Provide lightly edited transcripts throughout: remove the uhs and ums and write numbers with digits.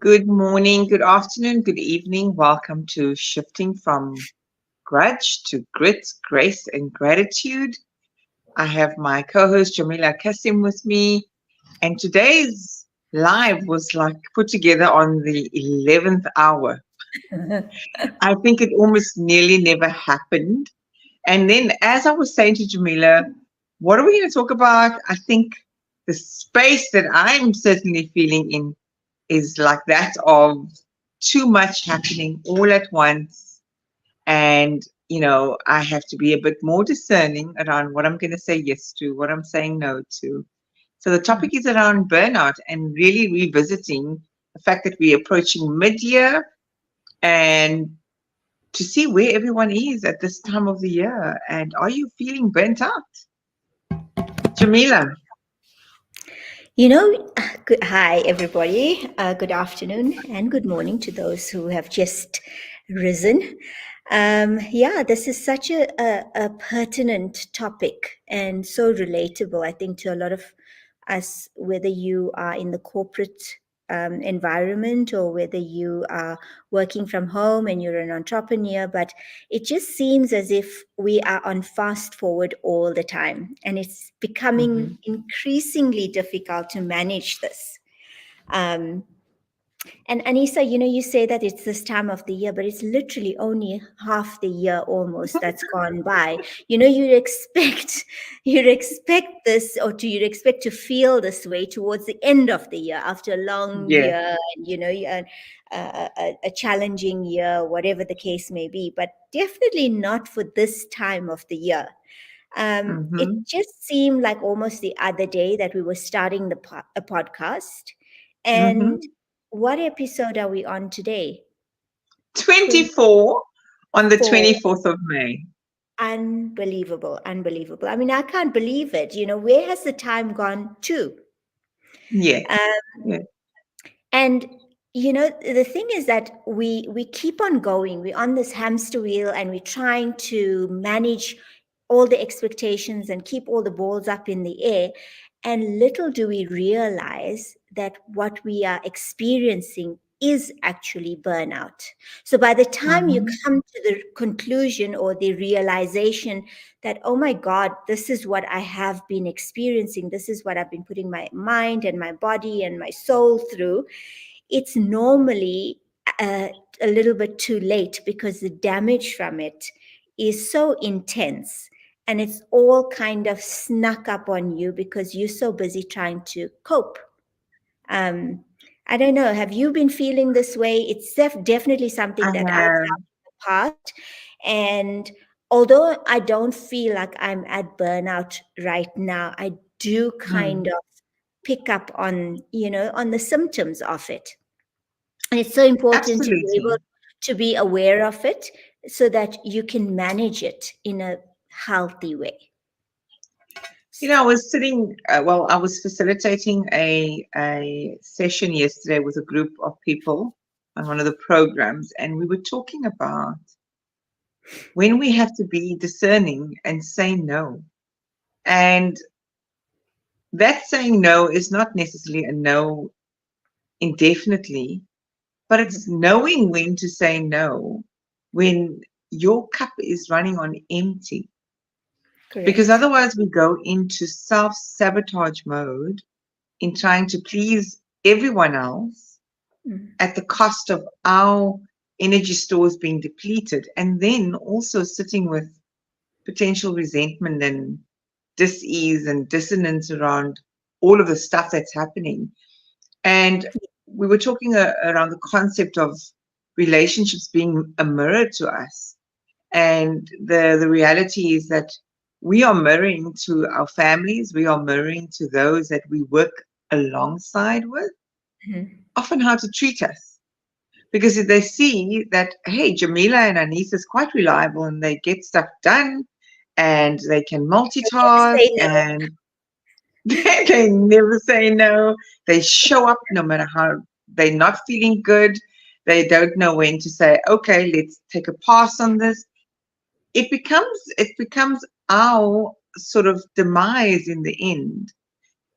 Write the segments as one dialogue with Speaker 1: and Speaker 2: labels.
Speaker 1: Good morning, good afternoon, good evening. Welcome to Shifting from Grudge to Grit, Grace, and Gratitude. I have my co host Jamila Kasim with me, and today's live was like put together on the 11th hour. I think it almost nearly never happened. And then, as I was saying to Jamila, what are we going to talk about? I think the space that I'm certainly feeling in is like that of too much happening all at once. And, I have to be a bit more discerning around what I'm going to say yes to, what I'm saying no to. So the topic is around burnout and really revisiting the fact that we're approaching mid year and to see where everyone is at this time of the year. And are you feeling burnt out? Jamila,
Speaker 2: Hi everybody. Good afternoon and good morning to those who have just risen. Yeah, this is such a pertinent topic and so relatable, I think, to a lot of us, whether you are in the corporate environment or whether you are working from home and you're an entrepreneur. But it just seems as if we are on fast forward all the time, and it's becoming
Speaker 1: hmm
Speaker 2: increasingly difficult to manage this. Um, and Anissa, you say that it's this time of the year, but it's literally only half the year almost that's gone by. You'd expect you'd expect this, or you'd expect to feel this way towards the end of the year after a long
Speaker 1: yes.
Speaker 2: year, and a challenging year, whatever the case may be. But definitely not for this time of the year. It
Speaker 1: hmm
Speaker 2: just seemed like almost the other day that we were starting a podcast, and
Speaker 1: hmm
Speaker 2: what episode are we on today?
Speaker 1: 24 on the
Speaker 2: 24.
Speaker 1: 24th of May.
Speaker 2: Unbelievable, unbelievable. I mean, I can't believe it. Where has the time gone to?
Speaker 1: Yes.
Speaker 2: Um,
Speaker 1: Yes.
Speaker 2: and the thing is that we keep on going. We're on this hamster wheel, and we're trying to manage all the expectations and keep all the balls up in the air. And little do we realize that what we are experiencing is actually burnout. So by the time you
Speaker 1: hmm
Speaker 2: come to the conclusion or the realization that, oh my God, this is what I have been experiencing, this is what I've been putting my mind and my body and my soul through, it's normally a little bit too late, because the damage from it is so intense, and it's all kind of snuck up on you because you're so busy trying to cope. um, I don't know, have you been feeling this way? It's definitely
Speaker 1: I
Speaker 2: something that I've
Speaker 1: have.
Speaker 2: felt in the past. And although I don't feel like I'm at burnout right now, I do kind
Speaker 1: Mm,
Speaker 2: of pick up on the symptoms of it. And it's so important to be able
Speaker 1: absolutely.
Speaker 2: to be aware of it so that you can manage it in a healthy way.
Speaker 1: I was sitting, I was facilitating a session yesterday with a group of people on one of the programs, and we were talking about when we have to be discerning and say no. And that saying no is not necessarily a no indefinitely, but it's
Speaker 2: Mhm.
Speaker 1: knowing when to say no when your cup is running on empty. Because
Speaker 2: Correct.
Speaker 1: otherwise, we go into self sabotage mode in trying to please everyone else
Speaker 2: Mm.
Speaker 1: at the cost of our energy stores being depleted, and then also sitting with potential resentment and dis-ease and dissonance around all of the stuff that's happening. And we were talking around the concept of relationships being a mirror to us. And the reality is that we are mirroring to our families, we are mirroring to those that we work alongside with,
Speaker 2: Mhm.
Speaker 1: often how to treat us. Because if they see that, hey, Jamila and Anisa is quite reliable and they get stuff done and they can multitask
Speaker 2: Say no.
Speaker 1: and they never say no. They show up no matter how they're not feeling good. They don't know when to say, okay, let's take a pass on this. It becomes our sort of demise in the end.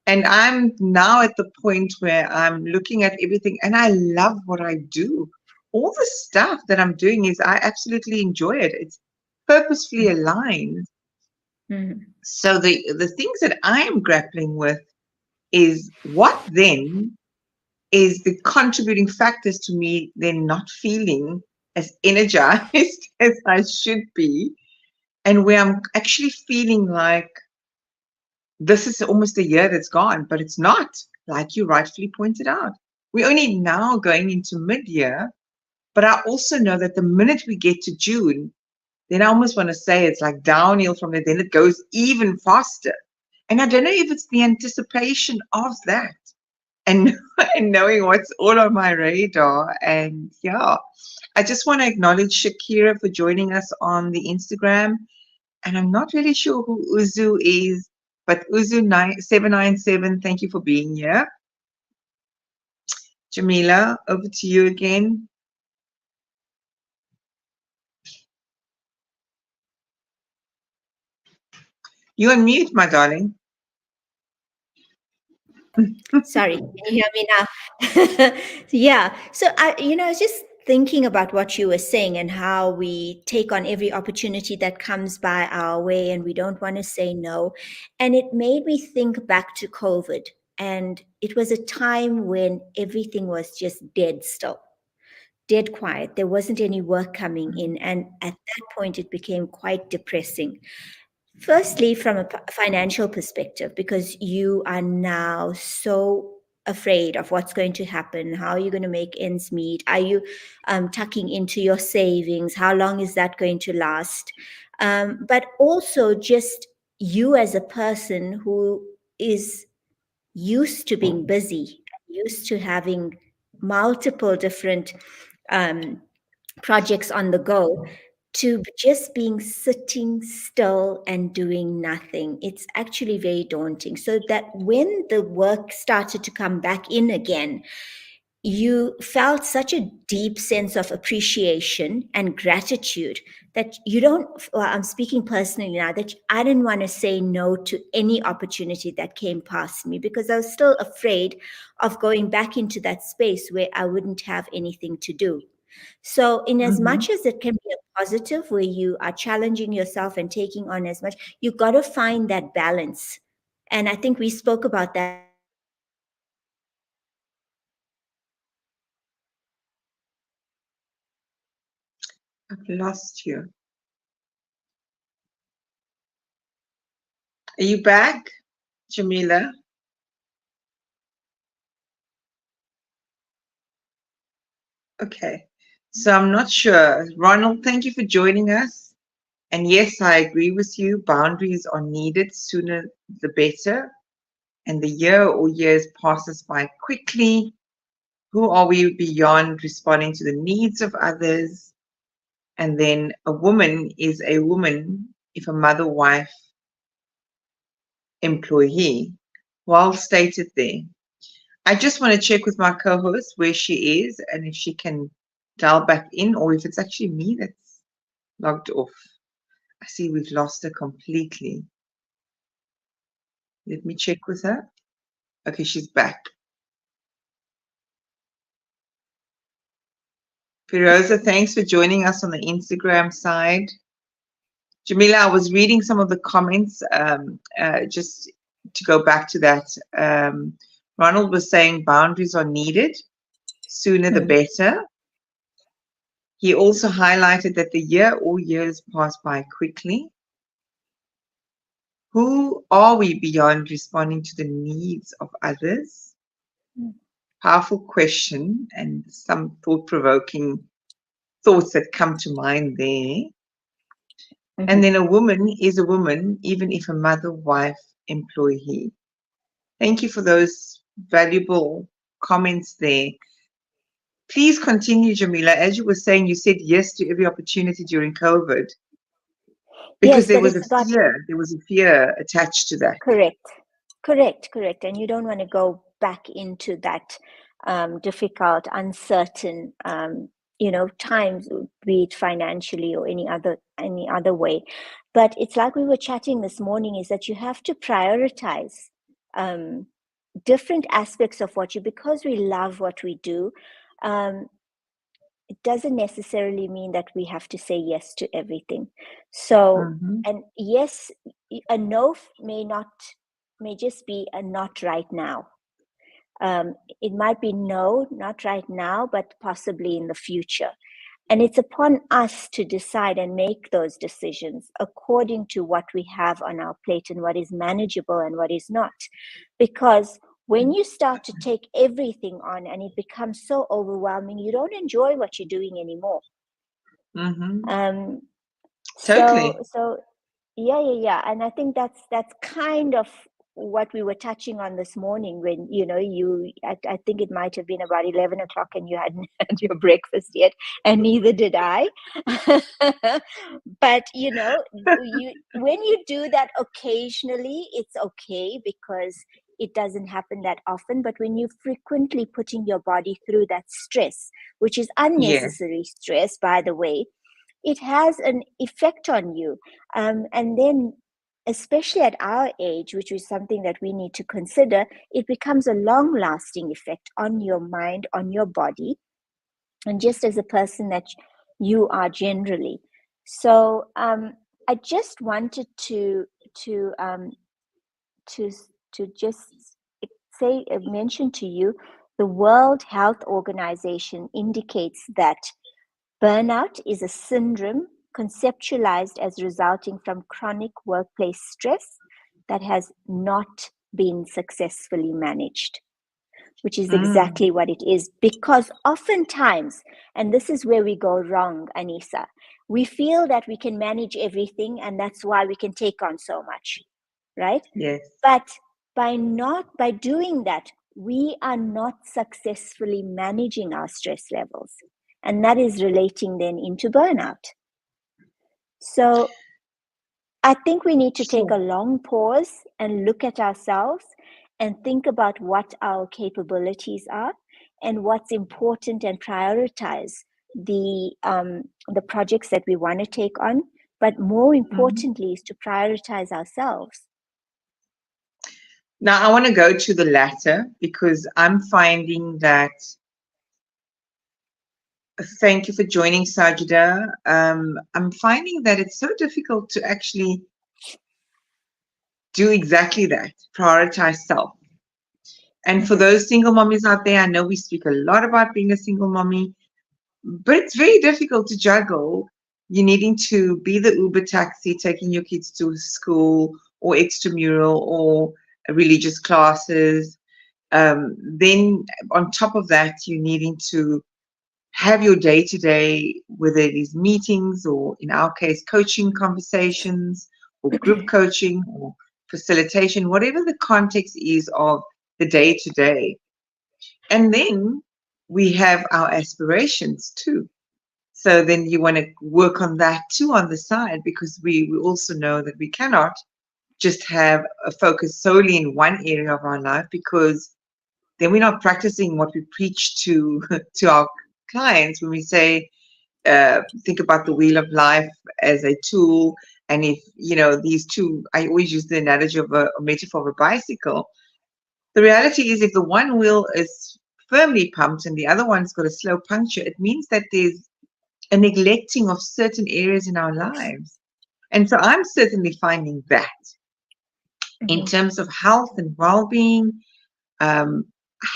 Speaker 1: And I'm now at the point where I'm looking at everything and I love what I do. All the stuff that I'm doing is I absolutely enjoy it. It's purposefully aligned.
Speaker 2: Mhm.
Speaker 1: So the things that I am grappling with is what then is the contributing factors to me then not feeling as energized as I should be, and where I'm actually feeling like this is almost a year that's gone, but it's not, like you rightfully pointed out. We're only now going into mid year, but I also know that the minute we get to June, then I almost want to say it's like downhill from there, then it goes even faster. And I don't know if it's the anticipation of that and, and knowing what's all on my radar. And yeah, I just want to acknowledge Shakira for joining us on the Instagram. And I'm not really sure who Uzu is, but Uzu797, thank you for being here. Jamila, over to you again. You on mute, my darling.
Speaker 2: Sorry, can you hear me now? Yeah. So I was just thinking about what you were saying and how we take on every opportunity that comes by our way and we don't want to say no. And it made me think back to COVID. And it was a time when everything was just dead still, dead quiet. There wasn't any work coming in. And at that point, it became quite depressing. Firstly, from a financial perspective, because you are now so afraid of what's going to happen, how are you going to make ends meet? Are you tucking into your savings? How long is that going to last? But also, just you as a person who is used to being busy, used to having multiple different um, projects on the go, to just being sitting still and doing nothing. It's actually very daunting. So that when the work started to come back in again, you felt such a deep sense of appreciation and gratitude that you don't, well, I'm speaking personally now, that I didn't want to say no to any opportunity that came past me because I was still afraid of going back into that space where I wouldn't have anything to do. So, in as
Speaker 1: Mm-hmm.
Speaker 2: much as it can be a positive where you are challenging yourself and taking on as much, you got to find that balance. And I think we spoke about that in our last conversation as well.
Speaker 1: I've lost you. Are you back, Jamila? Okay. So I'm not sure. Ronald, thank you for joining us. And yes, I agree with you. Boundaries are needed, sooner the better. And the year or years passes by quickly. Who are we beyond responding to the needs of others? And then a woman is a woman if a mother, wife, employee. Well stated there. I just want to check with my co-host where she is and if she can dial back in or if it's actually me that's logged off. I see we've lost her completely. Let me check with her. Okay, she's back. Firoza, thanks for joining us on the Instagram side. Jamila, I was reading some of the comments just to go back to that. Ronald was saying boundaries are needed, sooner the
Speaker 2: Hmm.
Speaker 1: better. He also highlighted that the year or years pass by quickly. Who are we beyond responding to the needs of others? Powerful question and some thought provoking thoughts that come to mind there. And then
Speaker 2: Hmm.
Speaker 1: a woman is a woman, even if a mother, wife, employee. Thank you for those valuable comments there. Please continue, Jamila. As you were saying, you said yes to every opportunity during COVID because
Speaker 2: Yes, but it's about
Speaker 1: there was a fear attached to that.
Speaker 2: correct, correct. And you don't want to go back into that difficult, uncertain, times, be it financially or any other way. But it's like we were chatting this morning: is that you have to prioritize. um, different aspects of what you, because we love what we do, it doesn't necessarily mean that we have to say yes to everything. So,
Speaker 1: Mm-hmm.
Speaker 2: and yes, a no may just be a not right now. It might be no, not right now, but possibly in the future. And it's upon us to decide and make those decisions according to what we have on our plate and what is manageable and what is not. Because when you start to take everything on and it becomes so overwhelming, you don't enjoy what you're doing anymore.
Speaker 1: Mm-hmm.
Speaker 2: Um, so
Speaker 1: Totally.
Speaker 2: so yeah, and I think that's kind of what we were touching on this morning when I think it might have been about 11 o'clock and you hadn't had your breakfast yet, and neither did I. But when you do that occasionally, it's okay because it doesn't happen that often. But when you're frequently putting your body through that stress, which is
Speaker 1: Yes.
Speaker 2: unnecessary stress, by the way, it has an effect on you. And then, especially at our age, which is something that we need to consider, it becomes a long lasting effect on your mind, on your body, and just as a person that you are generally. So I just wanted to um, to just mention to you, the World Health Organization indicates that burnout is a syndrome conceptualized as resulting from chronic workplace stress that has not been successfully managed, which is
Speaker 1: Mm.
Speaker 2: exactly what it is. Because oftentimes, and this is where we go wrong, Anisa, we feel that we can manage everything and that's why we can take on so much, right?
Speaker 1: Yes.
Speaker 2: But by doing that, we are not successfully managing our stress levels. And that is relating then into burnout. So I think we need to take a
Speaker 1: Sure.
Speaker 2: long pause and look at ourselves and think about what our capabilities are and what's important, and prioritize the projects that we want to take on. But more
Speaker 1: Mm-hmm.
Speaker 2: importantly is to prioritize ourselves.
Speaker 1: Now, I want to go to the latter because I'm finding that. Thank you for joining, Sajida. I'm finding that it's so difficult to actually do exactly that, prioritize self. And for
Speaker 2: Mm-hmm.
Speaker 1: those single mommies out there, I know we speak a lot about being a single mommy, but it's very difficult to juggle. You needing to be the Uber taxi, taking your kids to school or extramural or religious classes. Then on top of that, you needing to have your day to day, whether it is meetings or, in our case, coaching conversations or group coaching or facilitation, whatever the context is of the day to day. And then we have our aspirations too. So then you want to work on that too on the side, because we also know that we cannot just have a focus solely in one area of our life, because then we're not practicing what we preach to to our clients when we say, think about the wheel of life as a tool. And if these two, I always use the analogy of a metaphor of a bicycle. The reality is, if the one wheel is firmly pumped and the other one's got a slow puncture, it means that there's a neglecting of certain areas in our lives. And so I'm certainly finding that in
Speaker 2: Mm-hmm.
Speaker 1: terms of health and well-being, I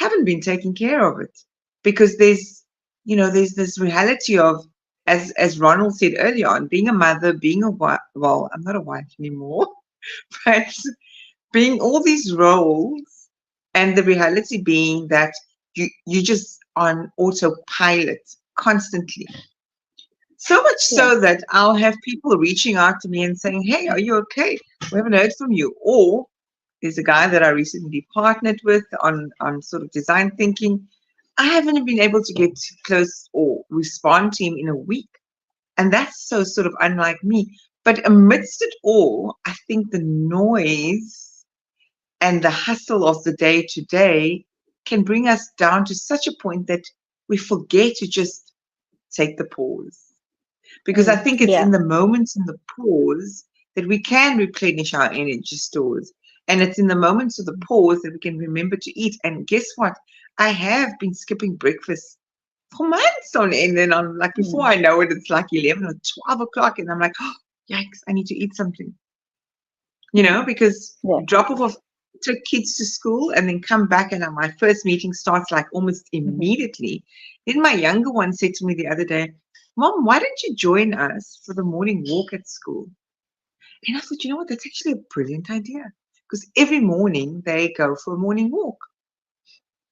Speaker 1: haven't been taking care of it, because there's this reality of, as Ronald said earlier on, being a mother, being a wife. Well, I'm not a wife anymore, but being all these roles, and the reality being that you just on autopilot constantly. So much
Speaker 2: Yeah.
Speaker 1: so that I'll have people reaching out to me and saying, "Hey, are you okay? We haven't heard from you." Or there's a guy that I recently partnered with on sort of design thinking. I haven't been able to get close or respond to him in a week. And that's so sort of unlike me. But amidst it all, I think the noise and the hustle of the day to day can bring us down to such a point that we forget to just take the pause. Because I think it's
Speaker 2: Yeah.
Speaker 1: in the moments in the pause that we can replenish our energy stores. And it's in the moments of the pause that we can remember to eat. And guess what? I have been skipping breakfast for months on end. And I'm like, before
Speaker 2: Mm.
Speaker 1: I know it, it's like 11 or 12 o'clock. And I'm like, oh, yikes, I need to eat something.
Speaker 2: Mm.
Speaker 1: Because
Speaker 2: Yeah.
Speaker 1: drop off of took kids to school and then come back and my first meeting starts like almost
Speaker 2: Mhm.
Speaker 1: immediately. Then my younger one said to me the other day, Mom, why don't you join us for the morning walk at school? And I thought, you know what, that's actually a brilliant idea. Because every morning they go for a morning walk.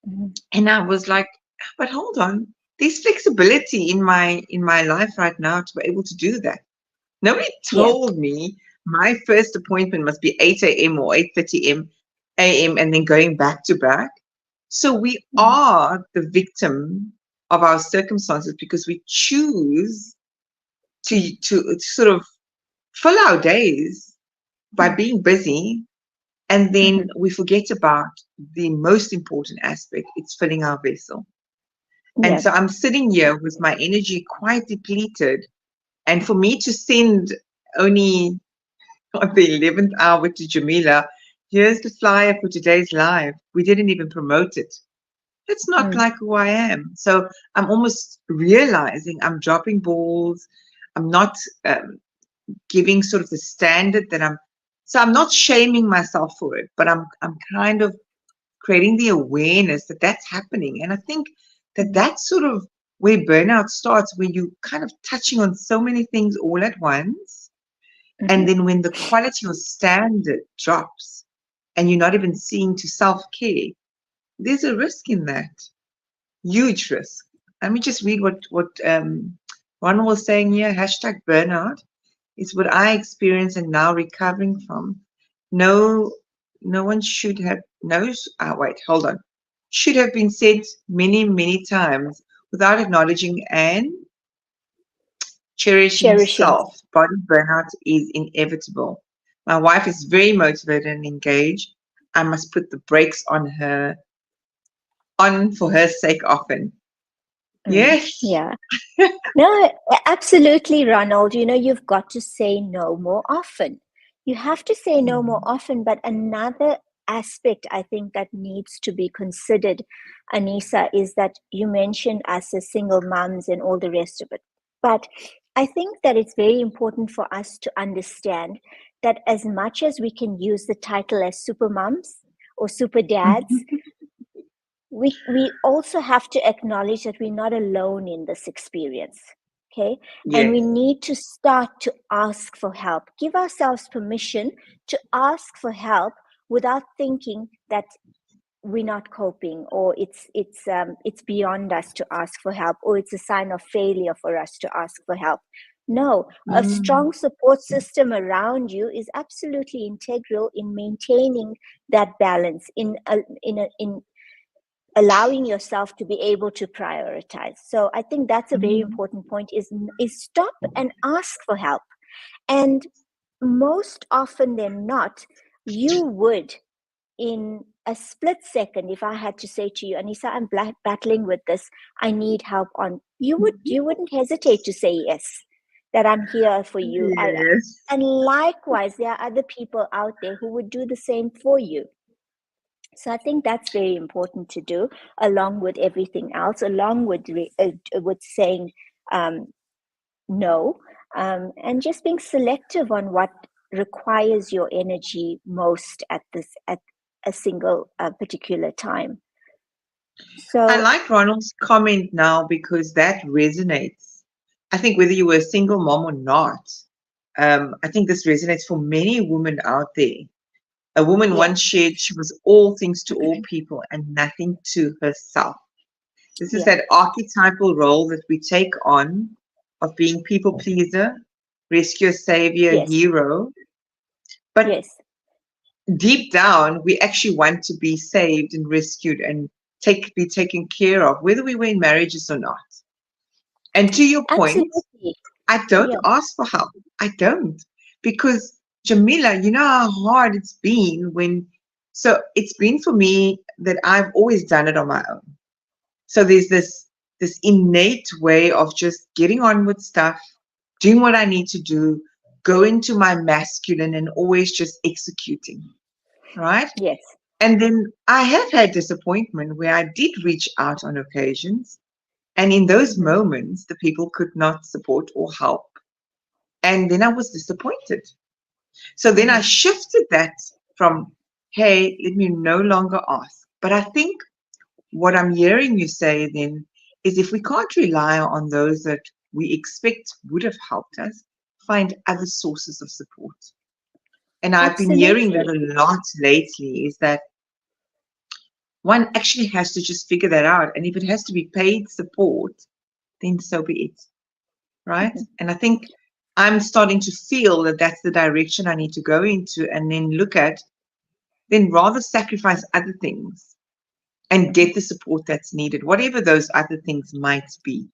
Speaker 2: Mhm.
Speaker 1: And I was like, but hold on, there's flexibility in my life right now to be able to do that. Nobody
Speaker 2: Yeah.
Speaker 1: told me my first appointment must be 8 a.m. or 8:30 a.m. and then going back to back. So we
Speaker 2: Mhm.
Speaker 1: are the victim of our circumstances because we choose to sort of fill our days by
Speaker 2: Mm.
Speaker 1: being busy, and then
Speaker 2: Mhm.
Speaker 1: we forget about the most important aspect. It's filling our vessel. And
Speaker 2: Yeah.
Speaker 1: so I'm sitting here with my energy quite depleted. And for me to send only at the 11th hour to Jamila, here's the flyer for today's live. We didn't even promote it. It's not
Speaker 2: Mm.
Speaker 1: like who I am. So I'm almost realizing I'm dropping balls. I'm not giving sort of the standard that I'm. So I'm not shaming myself for it, but I'm kind of creating the awareness that that's happening. And I think that
Speaker 2: Mm.
Speaker 1: that's sort of where burnout starts, where you kind of touching on so many things all at once. And
Speaker 2: Mhm.
Speaker 1: then when the quality or standard drops and you're not even seeing to self-care, there's a risk in that. Huge risk. Let me just read what Ron was saying here. Hashtag burnout is what I experienced and now recovering from. No, no one should have knows. Wait, hold on. Should have been said many, many times without acknowledging and cherishing
Speaker 2: Cherishing.
Speaker 1: self. Body burnout is inevitable. My wife is very motivated and engaged. I must put the brakes on for her sake often.
Speaker 2: Mm.
Speaker 1: Yes.
Speaker 2: Yeah. No, absolutely, Ronald. You've got to say no more often. You have to say no more
Speaker 1: Mm.
Speaker 2: often. But another aspect I think that needs to be considered, Anissa, is that you mentioned us as single moms and all the rest of it. But I think that it's very important for us to understand that as much as we can use the title as super moms or super dads, we also have to acknowledge that we're not alone in this experience. Okay. And we
Speaker 1: Yes.
Speaker 2: need to start to ask for help, give ourselves permission to ask for help without thinking that we're not coping, or it's beyond us to ask for help, or it's a sign of failure for us to ask for help. No, a
Speaker 1: Mm.
Speaker 2: strong support system around you is absolutely integral in maintaining that balance, in allowing yourself to be able to prioritize. So I think that's a very
Speaker 1: Mm.
Speaker 2: important point, is stop and ask for help. And most often than not, you would, in a split second, if I had to say to you, Anissa, I'm battling with this, I need help on, you wouldn't hesitate to say yes, that I'm here for you.
Speaker 1: Yes.
Speaker 2: And likewise, there are other people out there who would do the same for you. So I think that's very important to do, along with everything else, along with saying um, no, and just being selective on what requires your energy most at a single particular time.
Speaker 1: I
Speaker 2: So
Speaker 1: like Ronald's comment now because that resonates. I think whether you were a single mom or not, I think this resonates for many women out there. A woman
Speaker 2: yeah,
Speaker 1: once shared she was all things to all people and nothing to herself. This is
Speaker 2: yeah,
Speaker 1: that archetypal role that we take on of being people pleaser, rescuer, savior,
Speaker 2: yes,
Speaker 1: hero. But
Speaker 2: yes,
Speaker 1: deep down, we actually want to be saved and rescued and be taken care of, whether we were in marriages or not. And to your point,
Speaker 2: absolutely,
Speaker 1: I don't
Speaker 2: yeah,
Speaker 1: ask for help. I don't. Because Jamila, you know how hard it's been so it's been for me that I've always done it on my own. So there's this innate way of just getting on with stuff, doing what I need to do, go into my masculine and always just executing. right?
Speaker 2: Yes.
Speaker 1: And then I have had disappointment where I did reach out on occasions. And in those
Speaker 2: Mm-hmm.
Speaker 1: moments, the people could not support or help. And then I was disappointed. So then I
Speaker 2: Mm-hmm.
Speaker 1: shifted that from, hey, let me no longer ask. But I think what I'm hearing you say then is if we can't rely on those that we expect would have helped us, find other sources of support. And I've been hearing that
Speaker 2: Absolutely.
Speaker 1: a lot lately is that one actually has to just figure that out. And if it has to be paid support, then so be it. Right.
Speaker 2: Mm-hmm.
Speaker 1: And I think I'm starting to feel that that's the direction I need to go into and then look at, then rather sacrifice other things and
Speaker 2: Mm-hmm.
Speaker 1: get the support that's needed, whatever those other things might be.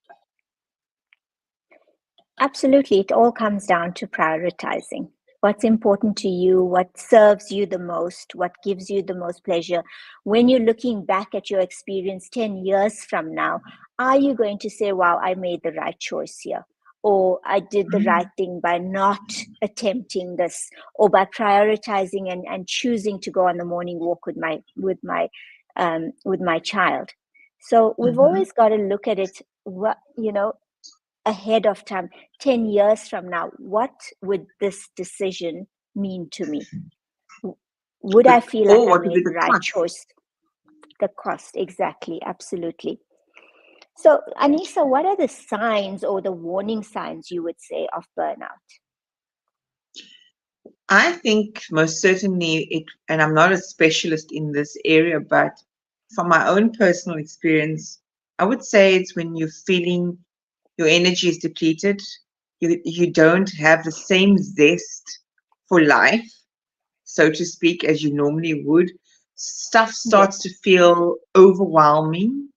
Speaker 2: Absolutely. It all comes down to prioritizing. What's important to you, what serves you the most, what gives you the most pleasure. When you're looking back at your experience 10 years from now, are you going to say, wow, I made the right choice here? Or I did the right
Speaker 1: Mm,
Speaker 2: thing by not attempting this, or by prioritizing and choosing to go on the morning walk with my child. So we've
Speaker 1: mhm.
Speaker 2: always got to look at it, ahead of time. 10 years from now, what would this decision mean to me? Would I feel like
Speaker 1: Or
Speaker 2: I
Speaker 1: what would be
Speaker 2: made the
Speaker 1: the
Speaker 2: right
Speaker 1: cost?
Speaker 2: choice? The cost, exactly, absolutely. So, Anissa, what are the signs or the warning signs you would say of burnout?
Speaker 1: I think most certainly it, and I'm not a specialist in this area, but from my own personal experience, I would say it's when you're feeling your energy is depleted, you don't have the same zest for life, so to speak, as you normally would. Stuff
Speaker 2: Yes.
Speaker 1: starts to feel overwhelming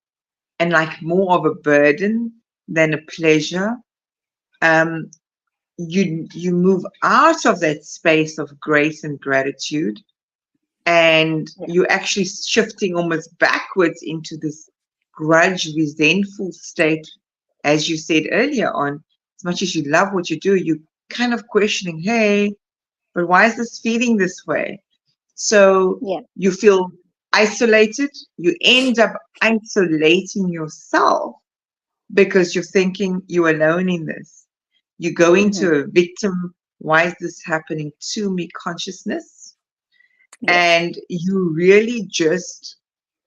Speaker 1: and like more of a burden than a pleasure. Um, you move out of that space of grace and gratitude, and
Speaker 2: Yeah.
Speaker 1: you're actually shifting almost backwards into this grudge, resentful state, as you said earlier on. As much as you love what you do, you kind of questioning, hey, but why is this feeling this way? So
Speaker 2: Yeah.
Speaker 1: you feel isolated, you end up isolating yourself because you're thinking you're alone in this. You go
Speaker 2: Mm-hmm.
Speaker 1: into a victim, why is this happening to me consciousness?
Speaker 2: Yes.
Speaker 1: And you really just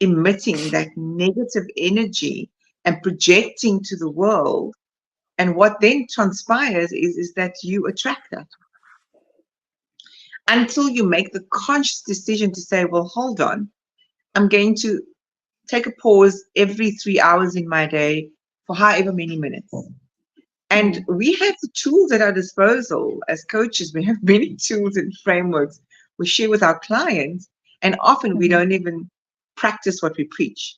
Speaker 1: emitting that negative energy and projecting to the world. And what then transpires is that you attract that until you make the conscious decision to say, well, hold on, I'm going to take a pause every 3 hours in my day for however many minutes. And
Speaker 2: Mm-hmm.
Speaker 1: we have the tools at our disposal as coaches. We have many tools and frameworks we share with our clients, and often we
Speaker 2: Mm-hmm.
Speaker 1: don't even practice what we preach,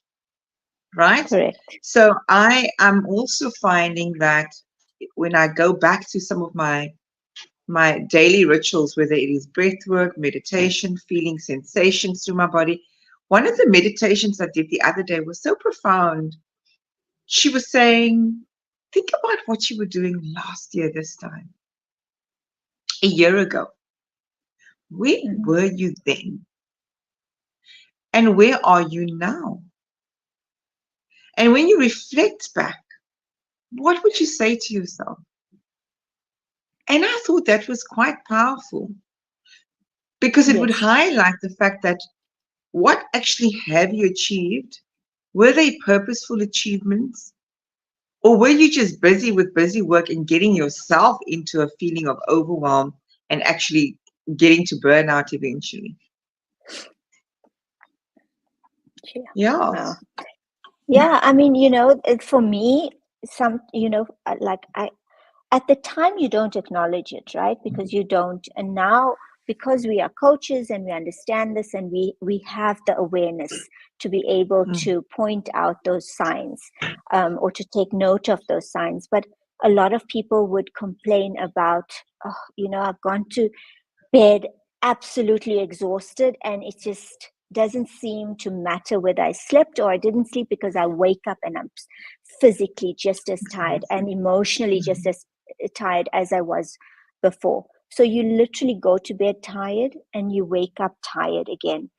Speaker 1: right?
Speaker 2: Correct.
Speaker 1: So I am also finding that when I go back to some of my daily rituals, whether it is breath work, meditation, feeling sensations through my body. One of the meditations I did the other day was so profound. She was saying, think about what you were doing last year, this time, a year ago. Where
Speaker 2: Mm-hmm.
Speaker 1: were you then? And where are you now? And when you reflect back, what would you say to yourself? And I thought that was quite powerful because it would
Speaker 2: Yes.
Speaker 1: highlight the fact that what actually have you achieved? Were they purposeful achievements? Or were you just busy with busy work and getting yourself into a feeling of overwhelm and actually getting to burnout eventually?
Speaker 2: Yeah. Wow.
Speaker 1: Yes.
Speaker 2: Yeah. I mean, for me, like at the time you don't acknowledge it, right? Because you don't. And now, because we are coaches and we understand this, and we have the awareness to be able
Speaker 1: Mm,
Speaker 2: to point out those signs, or to take note of those signs. But a lot of people would complain about, oh, I've gone to bed absolutely exhausted, and it just doesn't seem to matter whether I slept or I didn't sleep, because I wake up and I'm physically just as tired and
Speaker 1: exhausted.
Speaker 2: emotionally just
Speaker 1: Mhm.
Speaker 2: as tired as I was before. So you literally go to bed tired and you wake up tired again.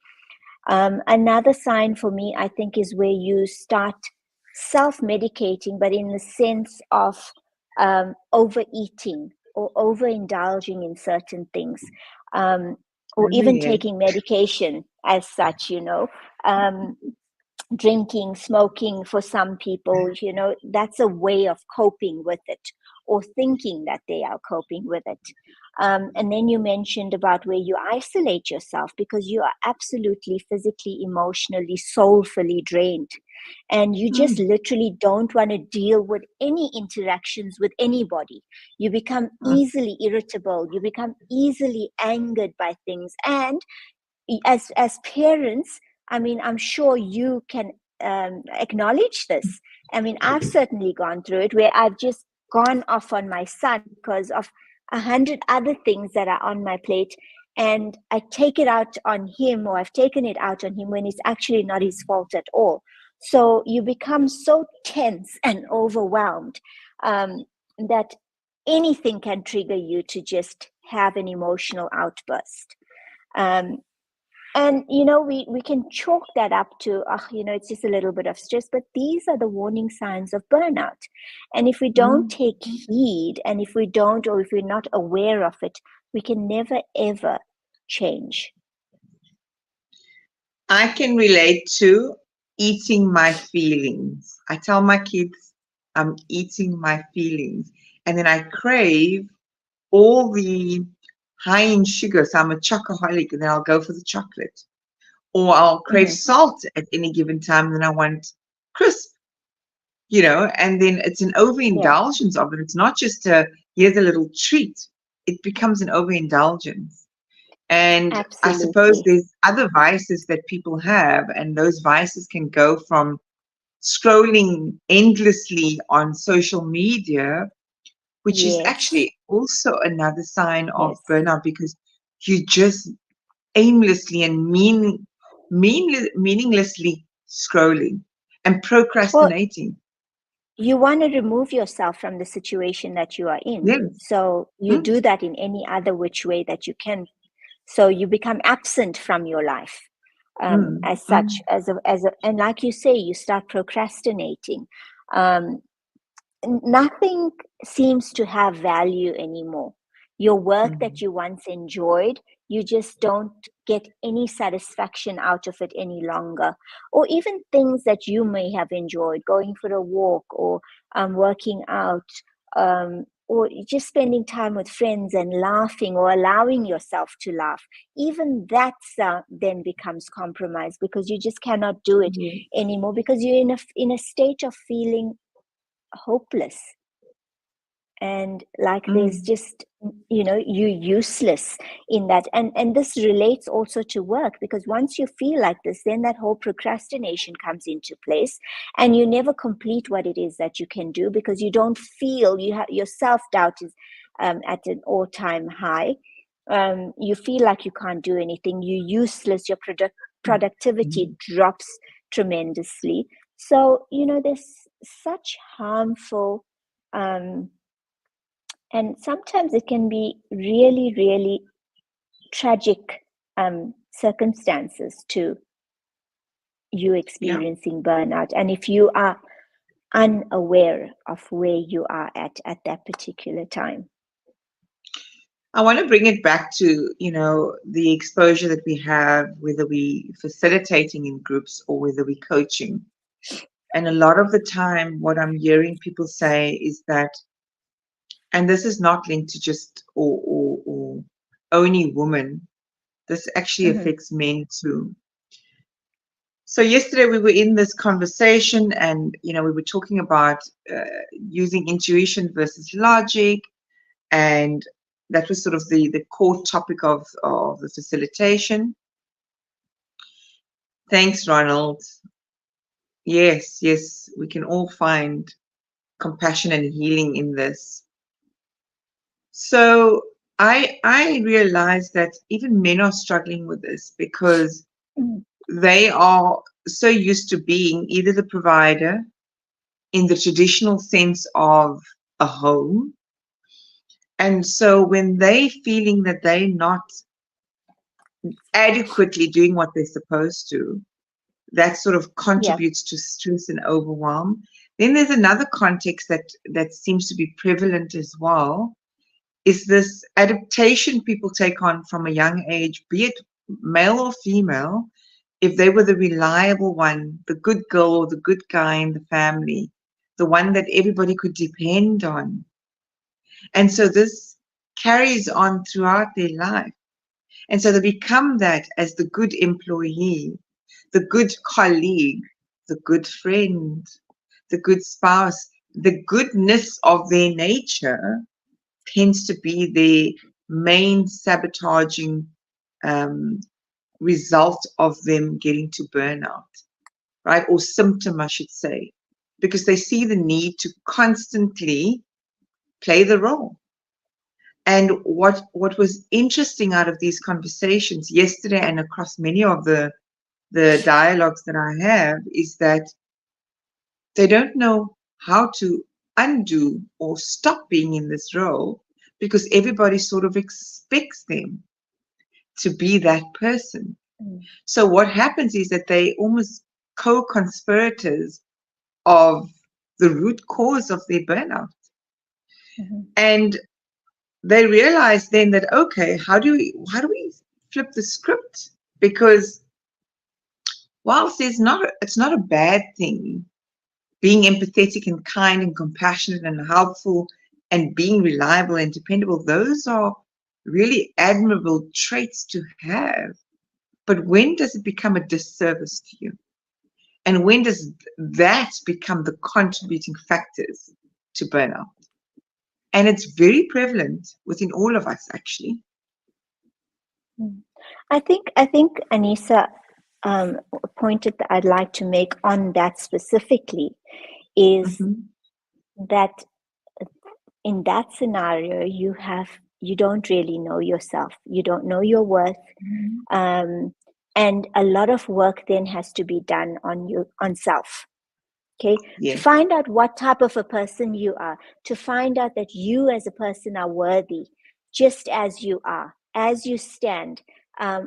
Speaker 2: Another sign for me, I think, is where you start self-medicating, but in the sense of overeating or overindulging in certain things, or
Speaker 1: Oh,
Speaker 2: even
Speaker 1: yes.
Speaker 2: taking medication as such, drinking, smoking for some people, that's a way of coping with it or thinking that they are coping with it. And then you mentioned about where you isolate yourself because you are absolutely physically, emotionally, soulfully drained. And you just
Speaker 1: Mm,
Speaker 2: literally don't want to deal with any interactions with anybody. You become
Speaker 1: mm,
Speaker 2: easily irritable. You become easily angered by things. And as parents, I mean, I'm sure you can acknowledge this. I mean, I've certainly gone through it where I've just gone off on my son because of 100 other things that are on my plate, and I take it out on him, or I've taken it out on him when it's actually not his fault at all. So you become so tense and overwhelmed, that anything can trigger you to just have an emotional outburst. Um, and we can chalk that up to it's just a little bit of stress, but these are the warning signs of burnout. And if we don't
Speaker 1: mm.
Speaker 2: take heed, and if we don't, or if we're not aware of it, we can never ever change.
Speaker 1: I can relate to eating my feelings. I tell my kids I'm eating my feelings, and then I crave all the high in sugar. So I'm a chocoholic, and then I'll go for the chocolate, or I'll crave
Speaker 2: Mm-hmm.
Speaker 1: salt at any given time, and then I want crisp, and then it's an
Speaker 2: Yeah,
Speaker 1: overindulgence of it. It's not just a here's a little treat, it becomes an overindulgence. And I suppose
Speaker 2: absolutely.
Speaker 1: there's other vices that people have, and those vices can go from scrolling endlessly on social media, which is
Speaker 2: Yes,
Speaker 1: actually also another sign of
Speaker 2: yes.
Speaker 1: burnout because you just aimlessly and meaninglessly scrolling and
Speaker 2: Well,
Speaker 1: procrastinating.
Speaker 2: you want to remove yourself from the situation that you are in,
Speaker 1: Yes.
Speaker 2: so you
Speaker 1: Mm,
Speaker 2: do that in any other which way that you can. So you become absent from your life,
Speaker 1: mm,
Speaker 2: as such,
Speaker 1: mm,
Speaker 2: and like you say, you start procrastinating. um, Nothing seems to have value anymore. Your work that
Speaker 1: mm,
Speaker 2: you once enjoyed, you just don't get any satisfaction out of it any longer. Or even things that you may have enjoyed, going for a walk, or working out, or just spending time with friends and laughing, or allowing yourself to laugh. Even that then becomes compromised because you just cannot do it
Speaker 1: yes,
Speaker 2: anymore because you're in a state of feeling hopeless, and like there's
Speaker 1: mm,
Speaker 2: just you useless in that. And this relates also to work, because once you feel like this, then that whole procrastination comes into place, and you never complete what it is that you can do because you don't feel you have your self-doubt is at an all-time high. You feel like you can't do anything, you're useless, your productivity
Speaker 1: mm.
Speaker 2: drops tremendously. So there's such harmful, um, and sometimes it can be really, really tragic circumstances to you
Speaker 1: Yeah.
Speaker 2: experiencing burnout. And if you are unaware of where you are at that particular time.
Speaker 1: I want to bring it back to, the exposure that we have, whether we facilitating in groups or whether we coaching. And a lot of the time, what I'm hearing people say is that, and this is not linked to just or only women, this actually
Speaker 2: Mm-hmm.
Speaker 1: affects men too. So yesterday we were in this conversation, and we were talking about using intuition versus logic, and that was sort of the core topic of the facilitation. Thanks, Ronald. Yes, yes, we can all find compassion and healing in this. So I realized that even men are struggling with this because
Speaker 2: Mm-hmm.
Speaker 1: they are so used to being either the provider in the traditional sense of a home, And so when they feeling that they're not adequately doing what they're supposed to, that sort of
Speaker 2: Yeah.
Speaker 1: contributes to stress and overwhelm. Then there's another context that seems to be prevalent as well, is this adaptation people take on from a young age, be it male or female, if they were the reliable one, the good girl or the good guy in the family, the one that everybody could depend on. And so this carries on throughout their life. And so they become that as the good employee, the good colleague, the good friend, the good spouse. The goodness of their nature tends to be the main sabotaging um, result of them getting to burnout, right? Or symptom, I should say, because they see the need to constantly play the role. And what was interesting out of these conversations yesterday and across many of the dialogues that I have is that they don't know how to undo or stop being in this role because everybody sort of expects them to be that person.
Speaker 2: Mm.
Speaker 1: So what happens is that they almost co-conspirators of the root cause of their burnout.
Speaker 2: Mhm.
Speaker 1: And they realize then that, okay, how do we flip the script? Because whilst it's not a bad thing being empathetic and kind and compassionate and helpful and being reliable and dependable, those are really admirable traits to have. But when does it become a disservice to you? And when does that become the contributing factors to burnout? And it's very prevalent within all of us, actually.
Speaker 2: Mm. I think Anissa, a point that I'd like to make on that specifically is
Speaker 1: Mm-hmm.
Speaker 2: that in that scenario you don't really know yourself, you don't know your worth, um, and a lot of work then has to be done on you, on self. Okay, to
Speaker 1: Yes.
Speaker 2: find out what type of a person you are, to find out that you as a person are worthy just as you are, as you stand.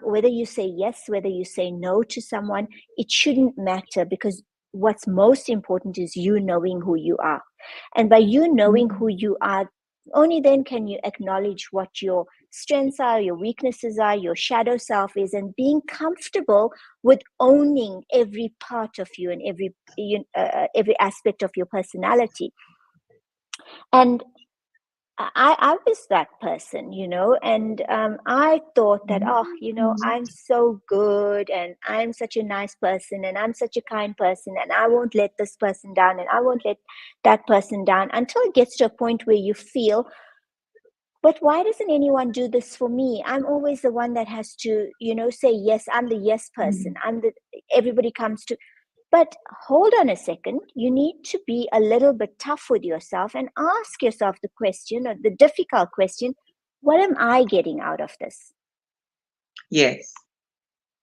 Speaker 2: Whether you say yes, whether you say no to someone, it shouldn't matter, because what's most important is you knowing who you are. And by you knowing who you are, only then can you acknowledge what your strengths are, your weaknesses are, your shadow self is, and being comfortable with owning every part of you and every aspect of your personality. And I was that person, and I thought that, oh, I'm so good and I'm such a nice person and I'm such a kind person and I won't let this person down and I won't let that person down, until it gets to a point where you feel, but why doesn't anyone do this for me? I'm always the one that has to, say yes. I'm the yes person. Everybody comes to. But hold on a second. You need to be a little bit tough with yourself and ask yourself the question, or the difficult question: what am I getting out of this?
Speaker 1: Yes.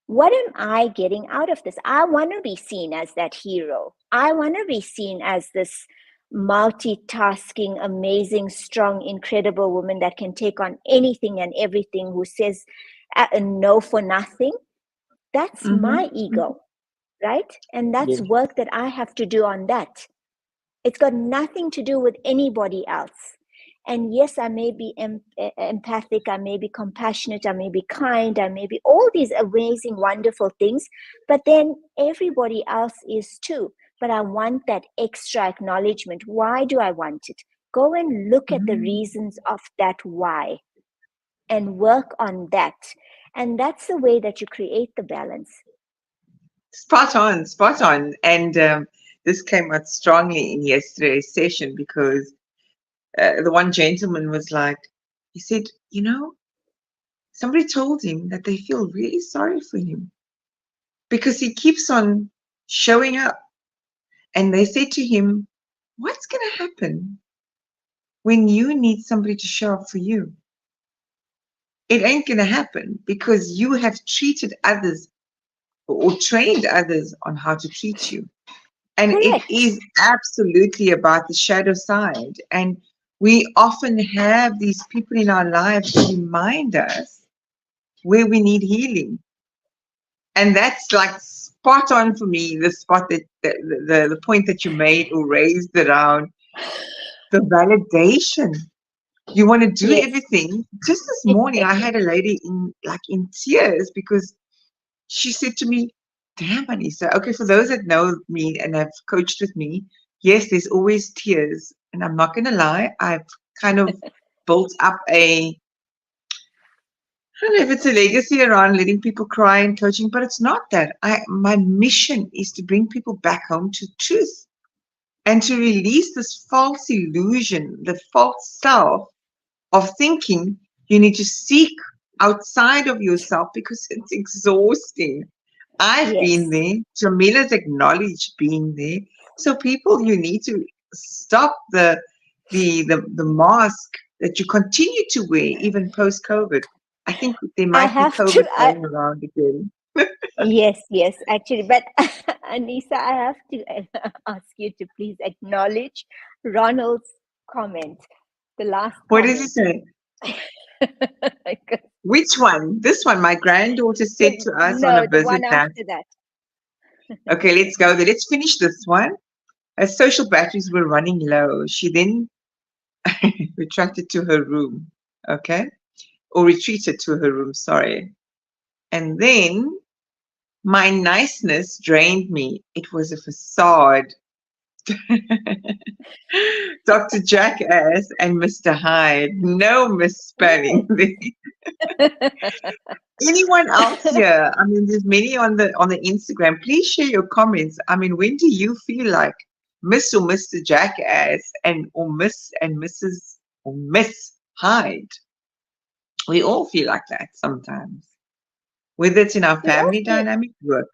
Speaker 2: What am I getting out of this? I want to be seen as that hero. I want to be seen as this multitasking, amazing, strong, incredible woman that can take on anything and everything, who says a no for nothing. That's
Speaker 1: Mm-hmm.
Speaker 2: my ego, right? And that's
Speaker 1: Yes.
Speaker 2: work that I have to do on that. It's got nothing to do with anybody else. And yes, I may be empathic, I may be compassionate, I may be kind, I may be all these amazing, wonderful things, but then everybody else is too. But I want that extra acknowledgement. Why do I want it? Go and look at the reasons of that why and work on that. And that's the way that you create the balance.
Speaker 1: Spot on, spot on. And this came out strongly in yesterday's session because the one gentleman was like, he said, somebody told him that they feel really sorry for him because he keeps on showing up. And they said to him, what's going to happen when you need somebody to show up for you? It ain't going to happen because you have treated others or trained others on how to treat you. And it
Speaker 2: Correct.
Speaker 1: is absolutely about the shadow side. And we often have these people in our lives to remind us where we need healing. And that's like spot on for me, the spot the point that you made or raised around the validation. You want to do
Speaker 2: Yes.
Speaker 1: everything. Just this morning, I had a lady in tears because she said to me, "Damn, Anissa." Okay, for those that know me and have coached with me, yes, there's always tears, and I'm not gonna lie, I've kind of built up I don't know if it's a legacy around letting people cry and coaching, but it's not that. My mission is to bring people back home to truth and to release this false illusion, the false self of thinking you need to seek outside of yourself because it's exhausting. I've been
Speaker 2: Yes.
Speaker 1: there. Jamila's acknowledged being there. So people, you need to stop the mask that you continue to wear even post COVID. I think there
Speaker 2: I
Speaker 1: might be
Speaker 2: have to.
Speaker 1: COVID going around again.
Speaker 2: Yes, yes, actually. But Anissa, I have to ask you to please acknowledge Ronald's comment, the last
Speaker 1: What does he
Speaker 2: comment.
Speaker 1: say?
Speaker 2: 'Cause
Speaker 1: Which one? This one. My granddaughter said to us on a
Speaker 2: no, the
Speaker 1: visit
Speaker 2: one
Speaker 1: that,
Speaker 2: after that.
Speaker 1: okay, let's go there. Let's finish this one. Her social batteries were running low. She then retracted to her room, okay? Or retreated to her room, sorry. And then my niceness drained me. It was a facade. Dr. Jackass and Mr. Hyde. No misspelling.
Speaker 2: Yes.
Speaker 1: Anyone else here? I mean, there's many on the Instagram. Please share your comments. I mean, when do you feel like Miss or Mr. Jackass and or Miss and Mrs. or Miss Hyde? We all feel like that sometimes, whether it's in our
Speaker 2: We all
Speaker 1: family
Speaker 2: feel,
Speaker 1: dynamic, work.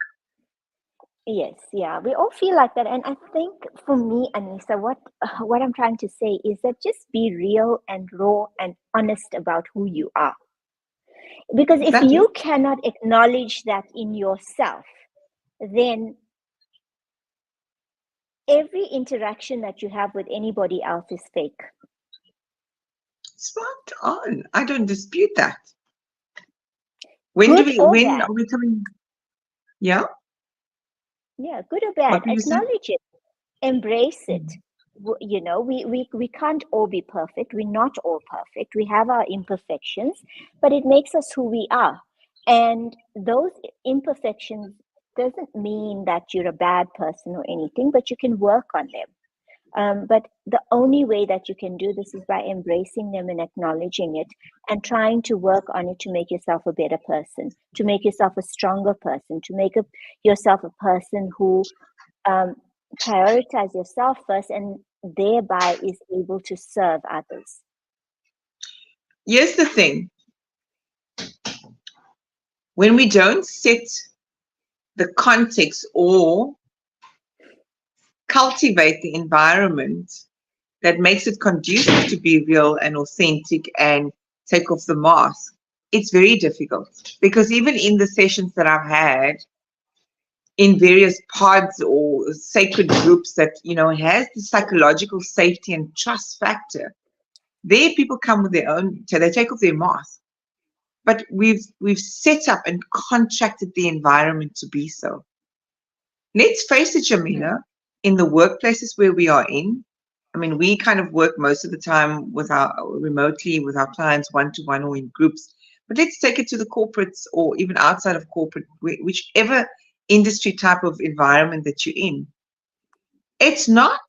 Speaker 2: yes, yeah, we all feel like that. And I think for me, Anissa, what I'm trying to say is that just be real and raw and honest about who you are. Because if
Speaker 1: Exactly.
Speaker 2: you cannot acknowledge that in yourself, then every interaction that you have with anybody else is fake.
Speaker 1: Spot on. I don't dispute that. When do
Speaker 2: Good
Speaker 1: we?
Speaker 2: or
Speaker 1: When
Speaker 2: bad.
Speaker 1: are we coming? Yeah.
Speaker 2: Yeah, good or bad.
Speaker 1: What were you saying?
Speaker 2: Acknowledge it, embrace it.
Speaker 1: Mm.
Speaker 2: You know, we can't all be perfect. We're not all perfect. We have our imperfections, but it makes us who we are. And those imperfections doesn't mean that you're a bad person or anything, but you can work on them. But the only way that you can do this is by embracing them and acknowledging it and trying to work on it to make yourself a better person, to make yourself a stronger person, to make yourself a person who um, prioritize yourself first and thereby is able to serve others.
Speaker 1: Here's the thing: when we don't set the context or cultivate the environment that makes it conducive to be real and authentic and take off the mask, it's very difficult. Because even in the sessions that I've had in various pods or sacred groups that, has the psychological safety and trust factor, there people come with their own, so they take off their mask. But we've set up and contracted the environment to be so. Let's face it,
Speaker 2: Mm.
Speaker 1: Jamila, in the workplaces where we are in, I mean, we kind of work most of the time with our remotely with our clients one to one or in groups. But let's take it to the corporates or even outside of corporate, whichever industry type of environment that you're in. It's not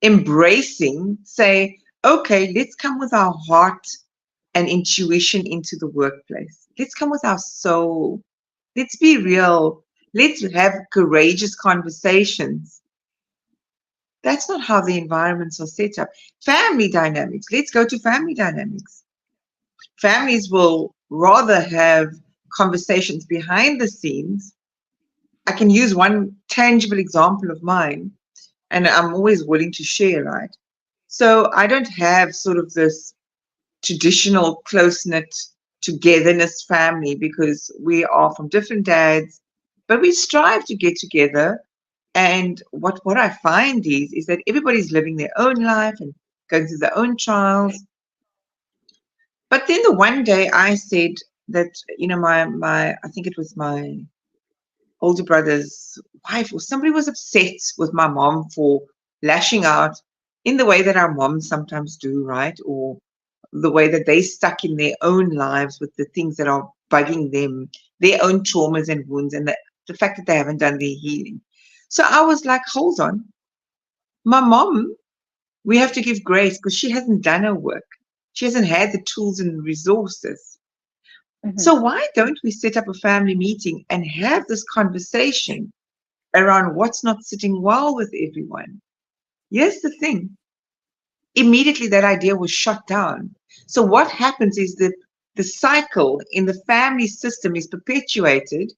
Speaker 1: embracing, say, okay, let's come with our heart and intuition into the workplace. Let's come with our soul. Let's be real. Let's have courageous conversations. That's not how the environments are set up. Family dynamics. Let's go to family dynamics. Families will rather have conversations behind the scenes. I can use one tangible example of mine, and I'm always willing to share, right? So I don't have sort of this traditional close knit togetherness family because we are from different dads, but we strive to get together. And what I find is that everybody's living their own life and going through their own trials. But then the one day I said that, my I think it was my older brother's wife or somebody was upset with my mom for lashing out in the way that our moms sometimes do, right? Or the way that they stuck in their own lives with the things that are bugging them, their own traumas and wounds, and the fact that they haven't done their healing. So I was like, hold on, my mom, we have to give grace because she hasn't done her work. She hasn't had the tools and resources.
Speaker 2: Mm-hmm.
Speaker 1: So why don't we set up a family meeting and have this conversation around what's not sitting well with everyone? Here's the thing. Immediately that idea was shut down. So what happens is that the cycle in the family system is perpetuated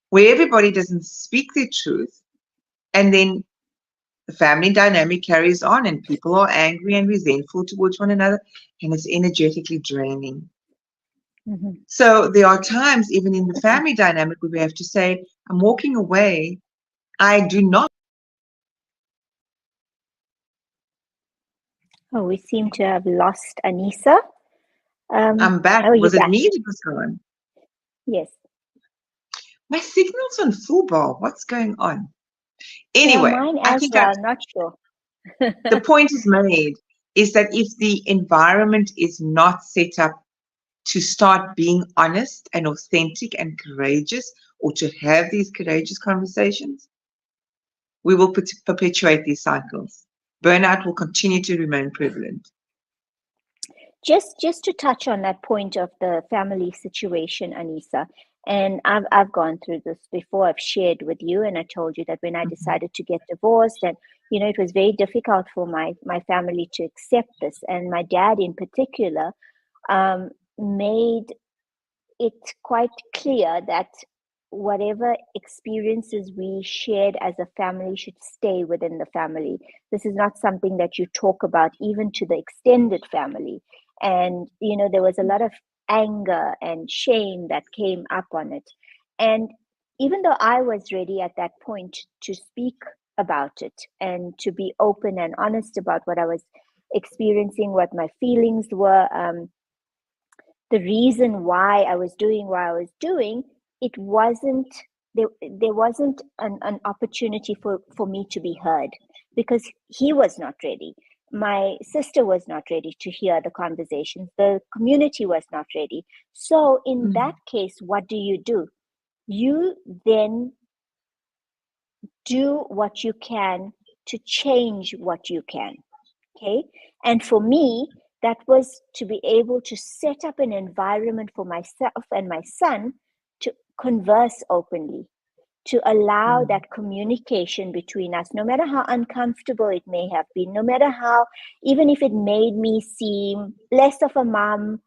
Speaker 1: where everybody doesn't speak their truth, and then the family dynamic carries on and people are angry and resentful towards one another, and it's energetically draining.
Speaker 2: Mm-hmm.
Speaker 1: So there are times even in the family dynamic where we have to say, I'm walking away. I do not.
Speaker 2: Oh, we seem to have lost Anisa.
Speaker 1: I'm back.
Speaker 2: Oh, you're
Speaker 1: Was it
Speaker 2: back.
Speaker 1: me that was gone?
Speaker 2: Yes.
Speaker 1: My signal's on full bar. What's going on?
Speaker 2: Yeah,
Speaker 1: Anyway,
Speaker 2: mine
Speaker 1: I
Speaker 2: as
Speaker 1: think
Speaker 2: well. Not sure.
Speaker 1: the point is made is that if the environment is not set up to start being honest and authentic and courageous, or to have these courageous conversations, we will perpetuate these cycles. Burnout will continue to remain prevalent.
Speaker 2: Just to touch on that point of the family situation, Anisa, and I've gone through this before. I've shared with you, and I told you that when I
Speaker 1: Mhm.
Speaker 2: decided to get divorced, and it was very difficult for my family to accept this, and my dad in particular made it quite clear that whatever experiences we shared as a family should stay within the family. This is not something that you talk about even to the extended family. And, there was a lot of anger and shame that came up on it. And even though I was ready at that point to speak about it and to be open and honest about what I was experiencing, what my feelings were, the reason why I was doing what I was doing, it wasn't there wasn't an opportunity for me to be heard because he was not ready. My sister was not ready to hear the conversations. The community was not ready. So in that case, what do? You then do what you can to change what you can. Okay. And for me, that was to be able to set up an environment for myself and my son to converse openly, to allow
Speaker 1: Mm.
Speaker 2: that communication between us, no matter how uncomfortable it may have been, no matter how, even if it made me seem less of a mom,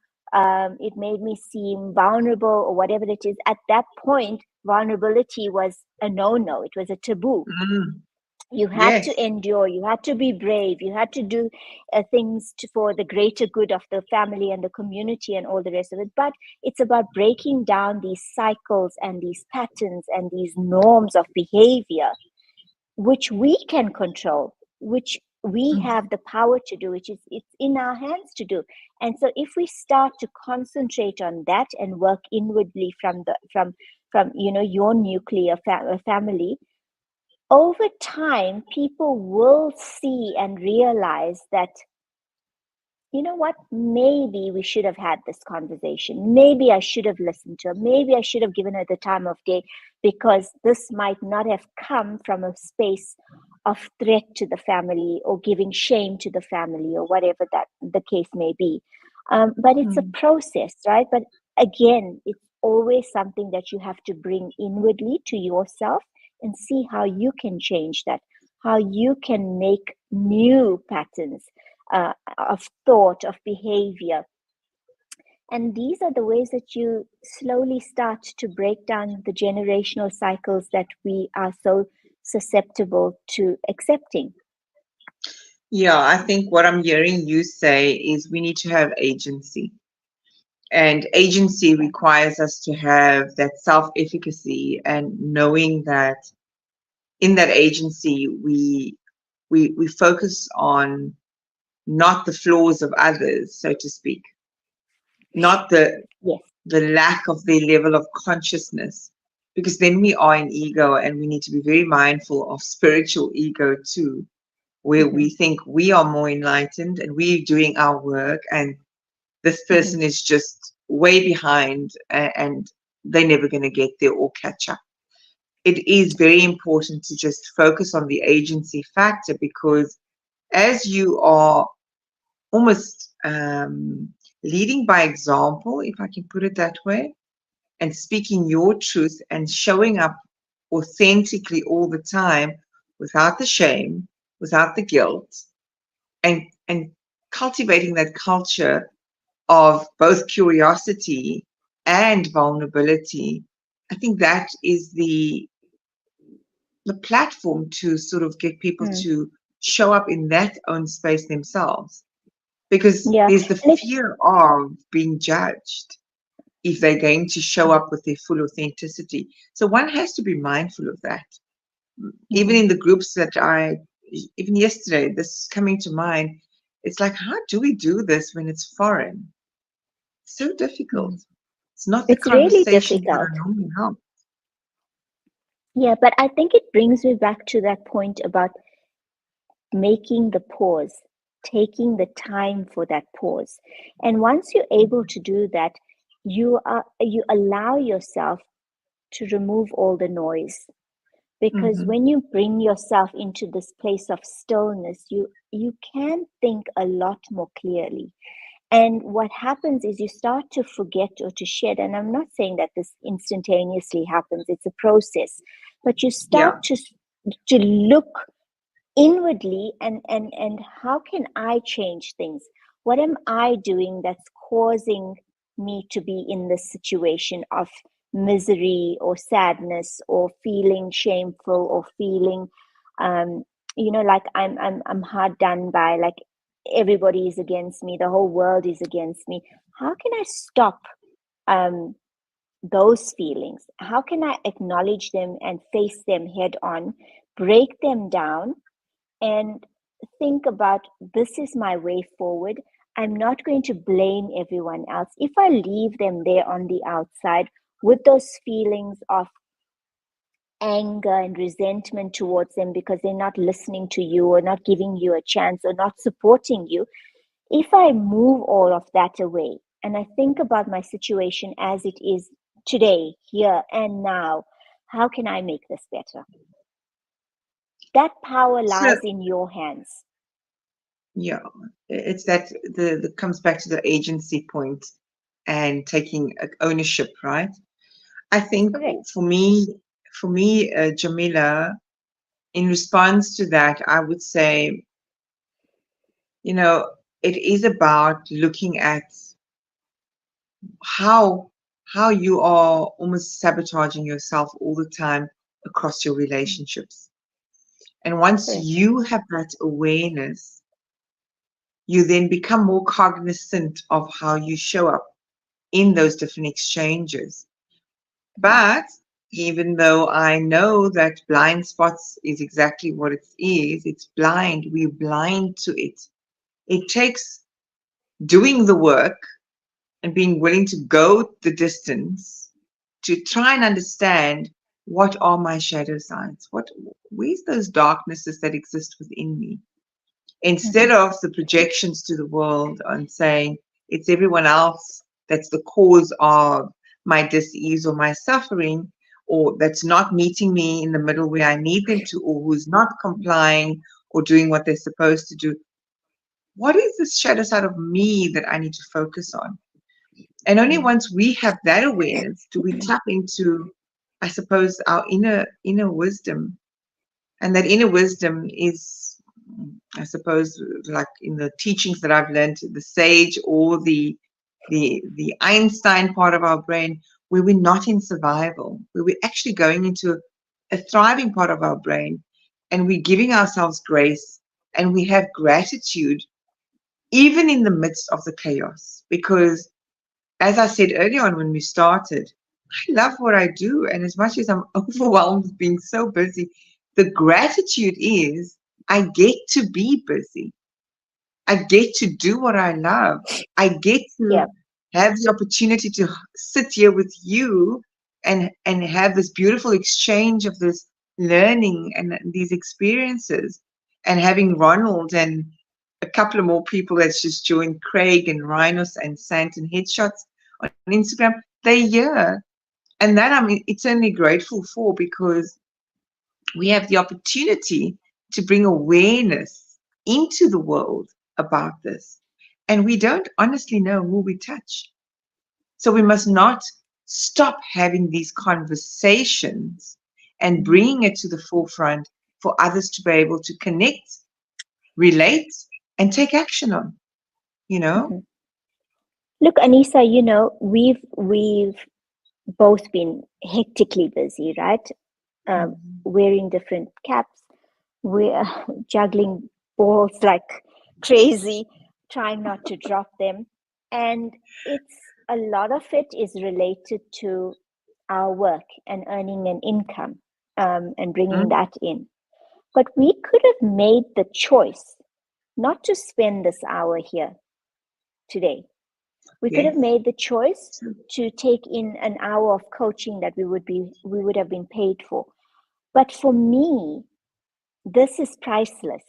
Speaker 2: it made me seem vulnerable or whatever it is. At that point, vulnerability was a no-no. It was a taboo.
Speaker 1: Mm.
Speaker 2: You had to
Speaker 1: Yes.
Speaker 2: endure, you had to be brave, you had to do things for the greater good of the family and the community and all the rest of it. But it's about breaking down these cycles and these patterns and these norms of behavior which we can control, which we
Speaker 1: Mm.
Speaker 2: have the power to do, which is it's in our hands to do. And so if we start to concentrate on that and work inwardly from your nuclear family, over time, people will see and realize that, you know what, maybe we should have had this conversation. Maybe I should have listened to her. Maybe I should have given her the time of day because this might not have come from a space of threat to the family or giving shame to the family or whatever that the case may be. But it's a
Speaker 1: Mm.
Speaker 2: process, right? But again, it's always something that you have to bring inwardly to yourself and see how you can change that, how you can make new patterns of thought, of behavior. And these are the ways that you slowly start to break down the generational cycles that we are so susceptible to accepting.
Speaker 1: Yeah, I think what I'm hearing you say is we need to have agency. And agency
Speaker 2: Yeah.
Speaker 1: requires us to have that self efficacy and knowing that in that agency we focus on not the flaws of others, so to speak, not
Speaker 2: Yes.
Speaker 1: the lack of their level of consciousness, because then we are in ego, and we need to be very mindful of spiritual ego too, where
Speaker 2: Hmm.
Speaker 1: we think we are more enlightened and we're doing our work, and this
Speaker 2: Hmm.
Speaker 1: person is just way behind, and they're never going to get there or catch up. It is very important to just focus on the agency factor, because as you are almost leading by example, if I can put it that way, and speaking your truth and showing up authentically all the time, without the shame, without the guilt, and cultivating that culture of both curiosity and vulnerability, I think that is the platform to sort of get people
Speaker 2: Mm.
Speaker 1: to show up in that own space themselves, because
Speaker 2: Yeah,
Speaker 1: there's the
Speaker 2: and it's
Speaker 1: fear of being judged if they're going to show up with their full authenticity. So one has to be mindful of that. Even
Speaker 2: Mhm.
Speaker 1: in the groups that even yesterday, this is coming to mind. It's like, how do we do this when it's foreign? So difficult.
Speaker 2: Mm.
Speaker 1: It's not the
Speaker 2: It's really
Speaker 1: conversations that
Speaker 2: difficult.
Speaker 1: are normally held.
Speaker 2: Yeah, but I think it brings me back to that point about making the pause, taking the time for that pause. And once you're able to do that, you allow yourself to remove all the noise. Because
Speaker 1: Mm-hmm.
Speaker 2: when you bring yourself into this place of stillness, you can think a lot more clearly. And what happens is you start to forget or to shed. And I'm not saying that this instantaneously happens, it's a process, but you start
Speaker 1: Yeah.
Speaker 2: to look inwardly, and how can I change things? What am I doing that's causing me to be in this situation of misery or sadness or feeling shameful or feeling um like I'm hard done by, like everybody is against me, the whole world is against me. How can I stop um those feelings? How can I acknowledge them and face them head on, break them down, and think about, this is my way forward. I'm not going to blame everyone else. If I leave them there on the outside with those feelings of anger and resentment towards them because they're not listening to you or not giving you a chance or not supporting you, if I move all of that away and I think about my situation as it is today, here and now, how can I make this better? That power
Speaker 1: So
Speaker 2: lies in your hands.
Speaker 1: yeah, it's that the comes back to the agency point and taking ownership, right? I think
Speaker 2: Correct.
Speaker 1: for me, Jamila, in response to that, I would say, you know, it is about looking at how how you are almost sabotaging yourself all the time across your relationships. And once
Speaker 2: Correct.
Speaker 1: you have that awareness, you then become more cognizant of how you show up in those different exchanges.
Speaker 2: Mhm.
Speaker 1: But even though I know that blind spots is exactly what it is, it's blind, we're blind to it. It takes doing the work and being willing to go the distance to try and understand, what are my shadow sides? Where's those darknesses that exist within me? Instead
Speaker 2: Mhm.
Speaker 1: of the projections to the world on saying it's everyone else that's the cause of my dis-ease or my suffering, or that's not meeting me in the middle where I need them to, or who's not complying or doing what they're supposed to do. What is this shadow side of me that I need to focus on? And only
Speaker 2: Mm.
Speaker 1: once we have that awareness do we tap into, I suppose, our inner wisdom. And that inner wisdom is, I suppose, like in the teachings that I've learned, the sage or the Einstein part of our brain, where we're not in survival, where we're actually going into a thriving part of our brain, and we're giving ourselves grace, and we have gratitude even in the midst of the chaos. Because as I said earlier on when we started, I love what I do. And as much as I'm overwhelmed with being so busy, the gratitude is I get to be busy. I get to do what I love. I get
Speaker 2: Yeah.
Speaker 1: to have the opportunity to sit here with you and have this beautiful exchange of this learning and these experiences, and having Ronald and a couple of more people that's just joined, Craig and Rhinos and Sant and Headshots on Instagram. They're here. And that I'm eternally grateful for, because we have the opportunity to bring awareness into the world about this. And we don't honestly know who we touch. So we must not stop having these conversations and bringing it to the forefront for others to be able to connect, relate, and take action on, you know?
Speaker 2: Mhm. Look, Anissa, we've both been hectically busy, right? Um,
Speaker 1: Mhm.
Speaker 2: Wearing different caps, we're juggling balls like crazy, trying not to drop them. And it's a lot of it is related to our work and earning an income, and bringing
Speaker 1: Mm.
Speaker 2: that in. But we could have made the choice not to spend this hour here today. We could have
Speaker 1: Yes.
Speaker 2: made the choice to take in an hour of coaching that we would have been paid for. But for me, this is priceless.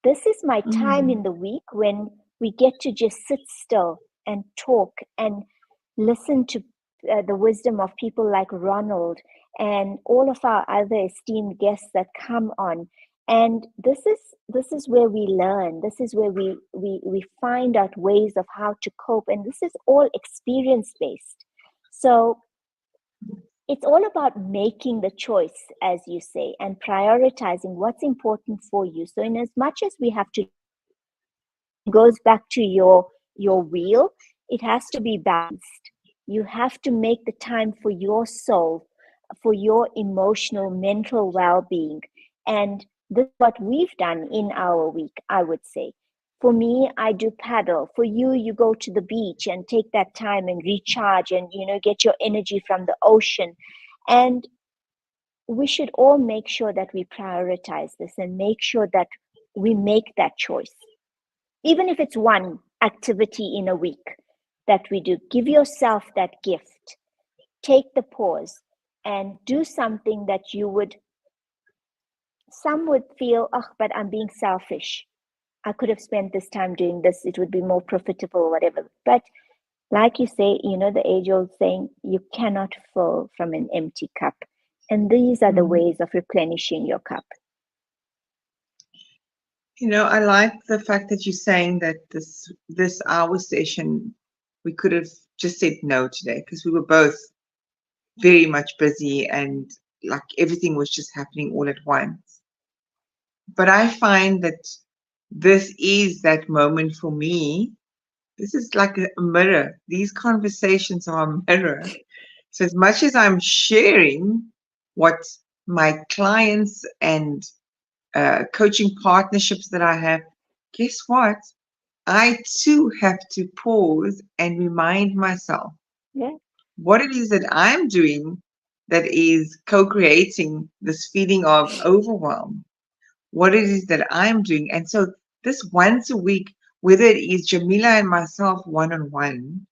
Speaker 2: This is my time
Speaker 1: Mm.
Speaker 2: in the week when we get to just sit still and talk and listen to the wisdom of people like Ronald and all of our other esteemed guests that come on. And this is where we learn. This is where we find out ways of how to cope. And this is all experience based. So it's all about making the choice, as you say, and prioritizing what's important for you. So in as much as we have to goes back to your wheel, it has to be balanced. You have to make the time for your soul, for your emotional mental well-being. And this is what we've done in our week, I would say. For me, I do paddle. For you, you go to the beach and take that time and recharge and get your energy from the ocean. And we should all make sure that we prioritize this and make sure that we make that choice, even if it's one activity in a week that we do. Give yourself that gift. Take the pause and do something that some would feel, oh, but I'm being selfish. I could have spent this time doing this. It would be more profitable or whatever. But like you say, the age old saying, you cannot fill from an empty cup. And these are the
Speaker 1: Mm.
Speaker 2: ways of replenishing your cup.
Speaker 1: I like the fact that you're saying that this hour session, we could have just said no today, because we were both very much busy, and like everything was just happening all at once. But I find that this is that moment for me. This is like a mirror. These conversations are a mirror. So as much as I'm sharing what my clients and coaching partnerships that I have, guess what? I too have to pause and remind myself
Speaker 2: Yeah.
Speaker 1: what it is that I'm doing that is co creating this feeling of overwhelm, what it is that I'm doing. And so, this once a week, whether it is Jamila and myself one on one,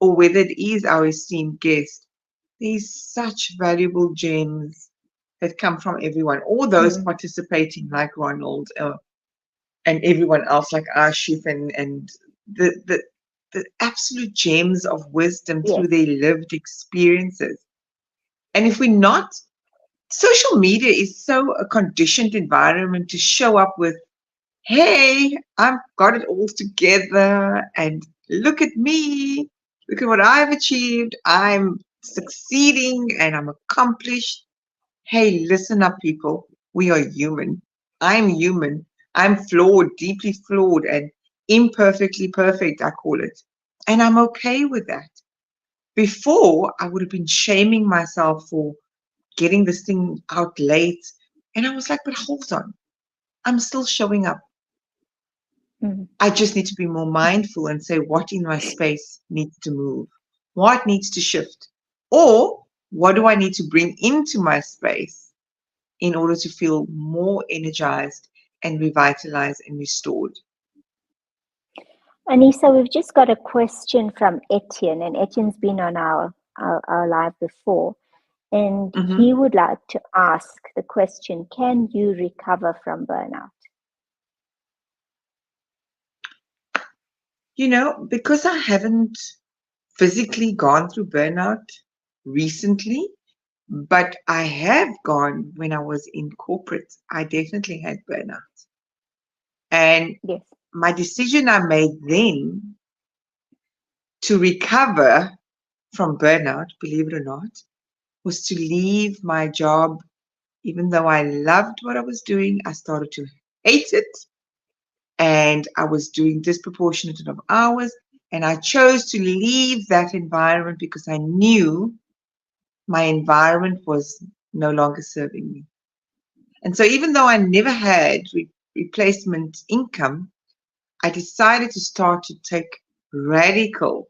Speaker 1: or whether it is our esteemed guest, there's such valuable gems that come from everyone, all those
Speaker 2: Mm.
Speaker 1: participating, like Ronald, and everyone else like Ashif, and the absolute gems of wisdom through
Speaker 2: Yes.
Speaker 1: their lived experiences. And if we're not, social media is so a conditioned environment to show up with, hey, I've got it all together, and look at me, look at what I've achieved, I'm succeeding and I'm accomplished. Hey, listen up, people. We are human. I'm human. I'm flawed, deeply flawed, and imperfectly perfect, I call it. And I'm okay with that. Before, I would have been shaming myself for getting this thing out late. And I was like, but hold on. I'm still showing up.
Speaker 2: Mm.
Speaker 1: I just need to be more mindful and say what in my space needs to move, what needs to shift, or what do I need to bring into my space in order to feel more energized and revitalized and restored.
Speaker 2: Anissa, we've just got a question from Etienne, and Etienne's been on our live before. And
Speaker 1: Hmm.
Speaker 2: he would like to ask the question, can you recover from burnout?
Speaker 1: Because I haven't physically gone through burnout recently, but I have gone when I was in corporate. I definitely had burnout. And
Speaker 2: Yes.
Speaker 1: my decision I made then to recover from burnout, believe it or not, was to leave my job. Even though I loved what I was doing, I started to hate it. And I was doing disproportionate of hours. And I chose to leave that environment because I knew my environment was no longer serving me. And so even though I never had replacement income, I decided to start to take radical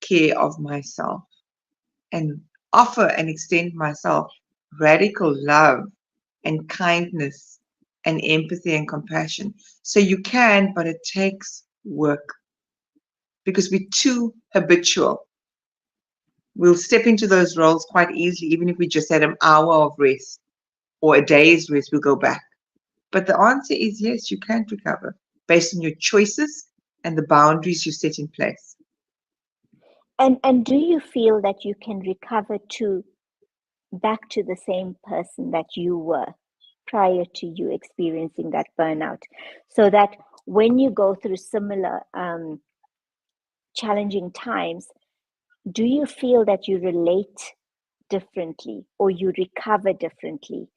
Speaker 1: care of myself and offer and extend myself radical love and kindness and empathy and compassion. So you can, but it takes work because we're too habitual. We'll step into those roles quite easily, even if we just had an hour of rest or a day's rest, we'll go back. But the answer is yes, you can recover based on your choices and the boundaries you set in place.
Speaker 2: And do you feel that you can recover to back to the same person that you were prior to you experiencing that burnout, so that when you go through similar challenging times, do you feel that you relate differently, or you recover differently,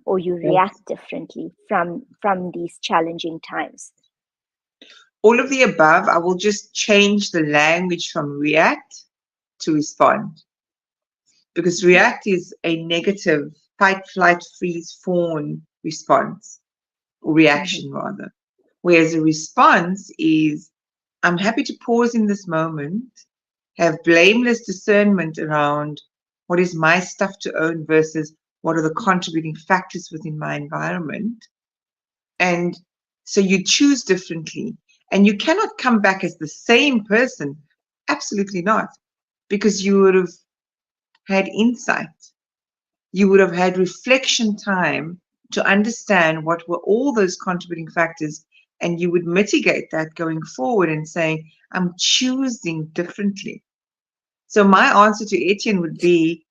Speaker 2: or you react
Speaker 1: Yes.
Speaker 2: differently from these challenging times?
Speaker 1: All of the above, I will just change the language from react to respond because
Speaker 2: Mhm,
Speaker 1: react is a negative fight, flight, freeze, fawn response, or
Speaker 2: mhm,
Speaker 1: reaction rather. Whereas a response is I'm happy to pause in this moment, have blameless discernment around what is my stuff to own versus what are the contributing factors within my environment. And so you choose differently. And you cannot come back as the same person. Absolutely not. Because you would have had insight. You would have had reflection time to understand what were all those contributing factors. And you would mitigate that going forward and saying, I'm choosing differently. So my answer to Etienne would be,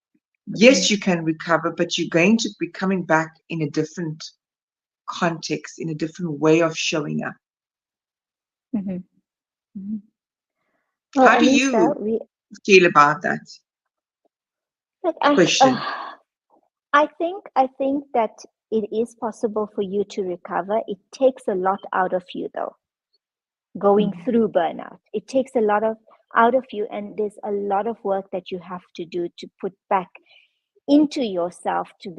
Speaker 2: mhm,
Speaker 1: yes, you can recover, but you're going to be coming back in a different context, in a different way of showing up.
Speaker 2: mhm, mhm. Well,
Speaker 1: How do
Speaker 2: Anissa,
Speaker 1: you feel about that
Speaker 2: like,
Speaker 1: question?
Speaker 2: I think that it is possible for you to recover. It takes a lot out of you, though. Going
Speaker 1: Mm.
Speaker 2: through burnout, it takes a lot of out of you, and there's a lot of work that you have to do to put back into yourself, to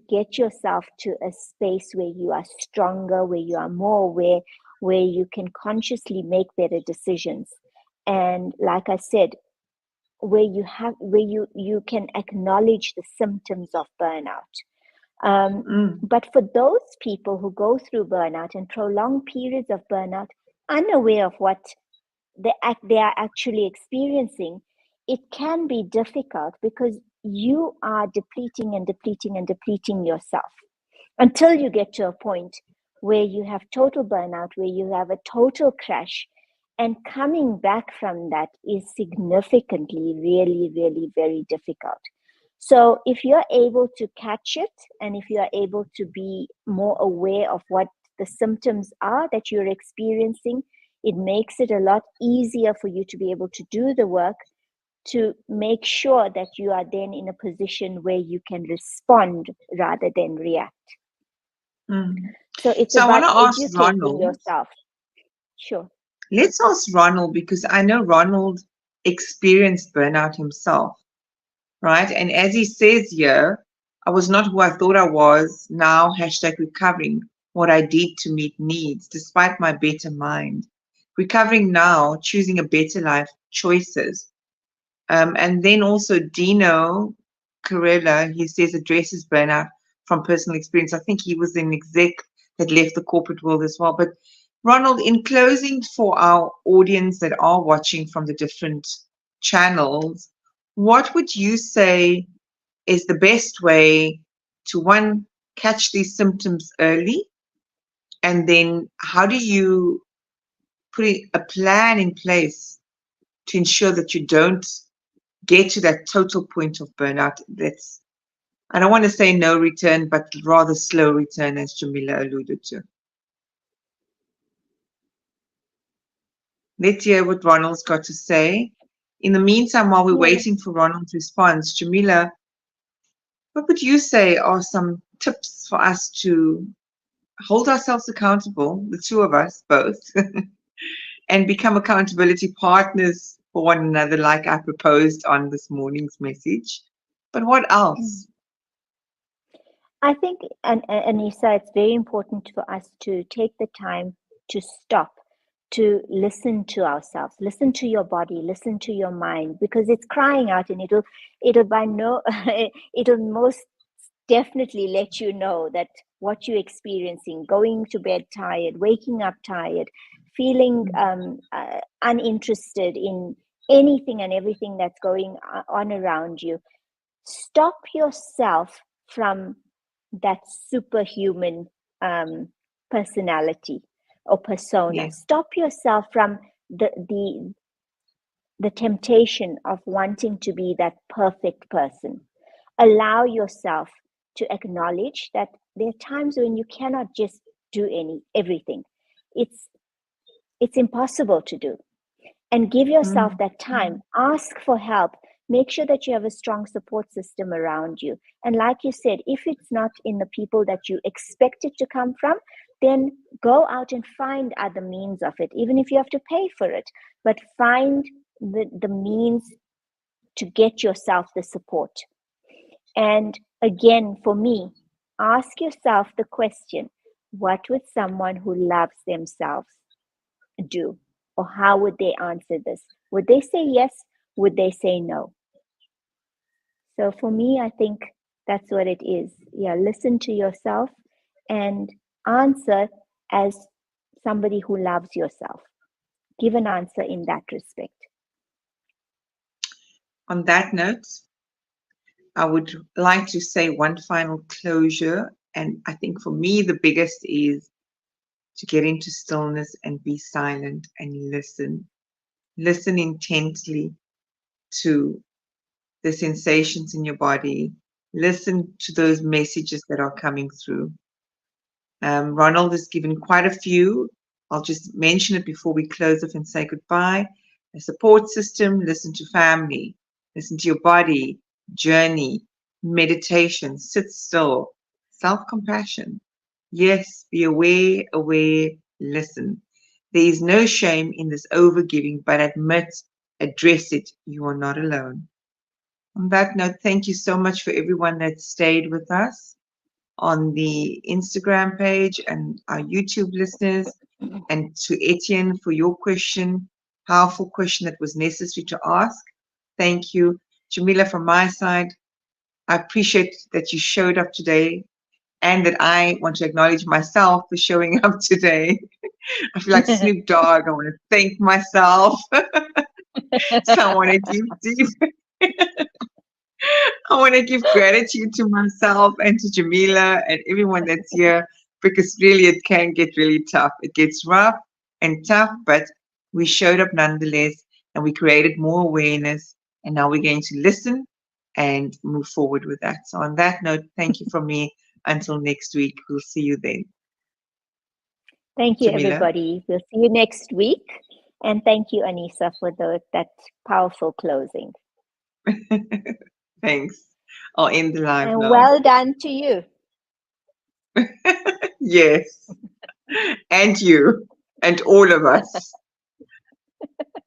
Speaker 2: get yourself to a space where you are stronger, where you are more aware, where you can consciously make better decisions. And like I said, where you can acknowledge the symptoms of burnout. um,
Speaker 1: Mm.
Speaker 2: but for those people who go through burnout and prolonged periods of burnout, unaware of what they are actually experiencing, it can be difficult because you are depleting and depleting and depleting yourself until you get to a point where you have total burnout, where you have a total crash. And coming back from that is significantly, really, really very difficult. So, if you're able to catch it, and if you are able to be more aware of what the symptoms are that you're experiencing, it makes it a lot easier for you to be able to do the work to make sure that you are then in a position where you can respond rather than react.
Speaker 1: Mm.
Speaker 2: So it's
Speaker 1: So I want
Speaker 2: about
Speaker 1: to ask
Speaker 2: educating
Speaker 1: Ronald.
Speaker 2: yourself. Sure.
Speaker 1: Let's ask Ronald because I know Ronald experienced burnout himself, right? And as he says here, I was not who I thought I was. Now, hashtag recovering what I did to meet needs despite my better mind. Recovering now, choosing a better life, choices. And then also Dino Carella, he says addresses burnout from personal experience. I think he was an exec that left the corporate world as well. But Ronald, in closing, for our audience that are watching from the different channels, what would you say is the best way to, one, catch these symptoms early? And then how do you put a plan in place to ensure that you don't get to that total point of burnout? That's, I don't want to say no return, but rather slow return, as Jamila alluded to. Let's hear what Ronald's got to say. In the meantime, while we're
Speaker 2: Yeah.
Speaker 1: waiting for Ronald's response, Jamila, what would you say are some tips for us to hold ourselves accountable, the two of us both, and become accountability partners for one another, like I proposed on this morning's message? But what else?
Speaker 2: I think, and Anissa, it's very important for us to take the time to stop, to listen to ourselves, listen to your body, listen to your mind, because it's crying out, and it'll by no, it'll most definitely let you know that what you're experiencing, going to bed tired, waking up tired, feeling uninterested in anything and everything that's going on around you. Stop yourself from that superhuman personality or persona.
Speaker 1: Yes.
Speaker 2: Stop yourself from the temptation of wanting to be that perfect person. Allow yourself to acknowledge that there are times when you cannot just do everything. It's impossible to do. And give yourself
Speaker 1: Mm.
Speaker 2: that time. Ask for help. Make sure that you have a strong support system around you. And like you said, if it's not in the people that you expect it to come from, then go out and find other means of it, even if you have to pay for it. But find the means to get yourself the support. And again, for me, ask yourself the question, what would someone who loves themselves do? Or how would they answer this? Would they say yes? Would they say no? So for me, I think that's what it is. Yeah, listen to yourself and answer as somebody who loves yourself. Give an answer in that respect.
Speaker 1: On that note, I would like to say one final closure. And I think for me, the biggest is to get into stillness and be silent and listen. Listen intently to the sensations in your body. Listen to those messages that are coming through. Ronald has given quite a few. I'll just mention it before we close off and say goodbye. A support system, listen to family, listen to your body, journey, meditation, sit still, self compassion. Yes, be aware, listen. There is no shame in this overgiving, but admit, address it. You are not alone. On that note, thank you so much for everyone that stayed with us on the Instagram page and our YouTube listeners, and to Etienne for your question, powerful question that was necessary to ask. Thank you. Jamila, from my side, I appreciate that you showed up today and that I want to acknowledge myself for showing up today. I feel like Snoop Dogg. I want to thank myself. So I want to give deep I want to give gratitude to myself and to Jamila and everyone that's here, because really it can get really tough. It gets rough and tough, but we showed up nonetheless, and we created more awareness, and now we're going to listen and move forward with that. So on that note, thank you from me. Until next week. We'll see you then.
Speaker 2: Thank you,
Speaker 1: Jamila.
Speaker 2: everybody. We'll see you next week. And thank you, Anissa, for that powerful closing.
Speaker 1: Thanks. I'll end the live
Speaker 2: And
Speaker 1: now.
Speaker 2: well done to you.
Speaker 1: Yes. And you and all of us.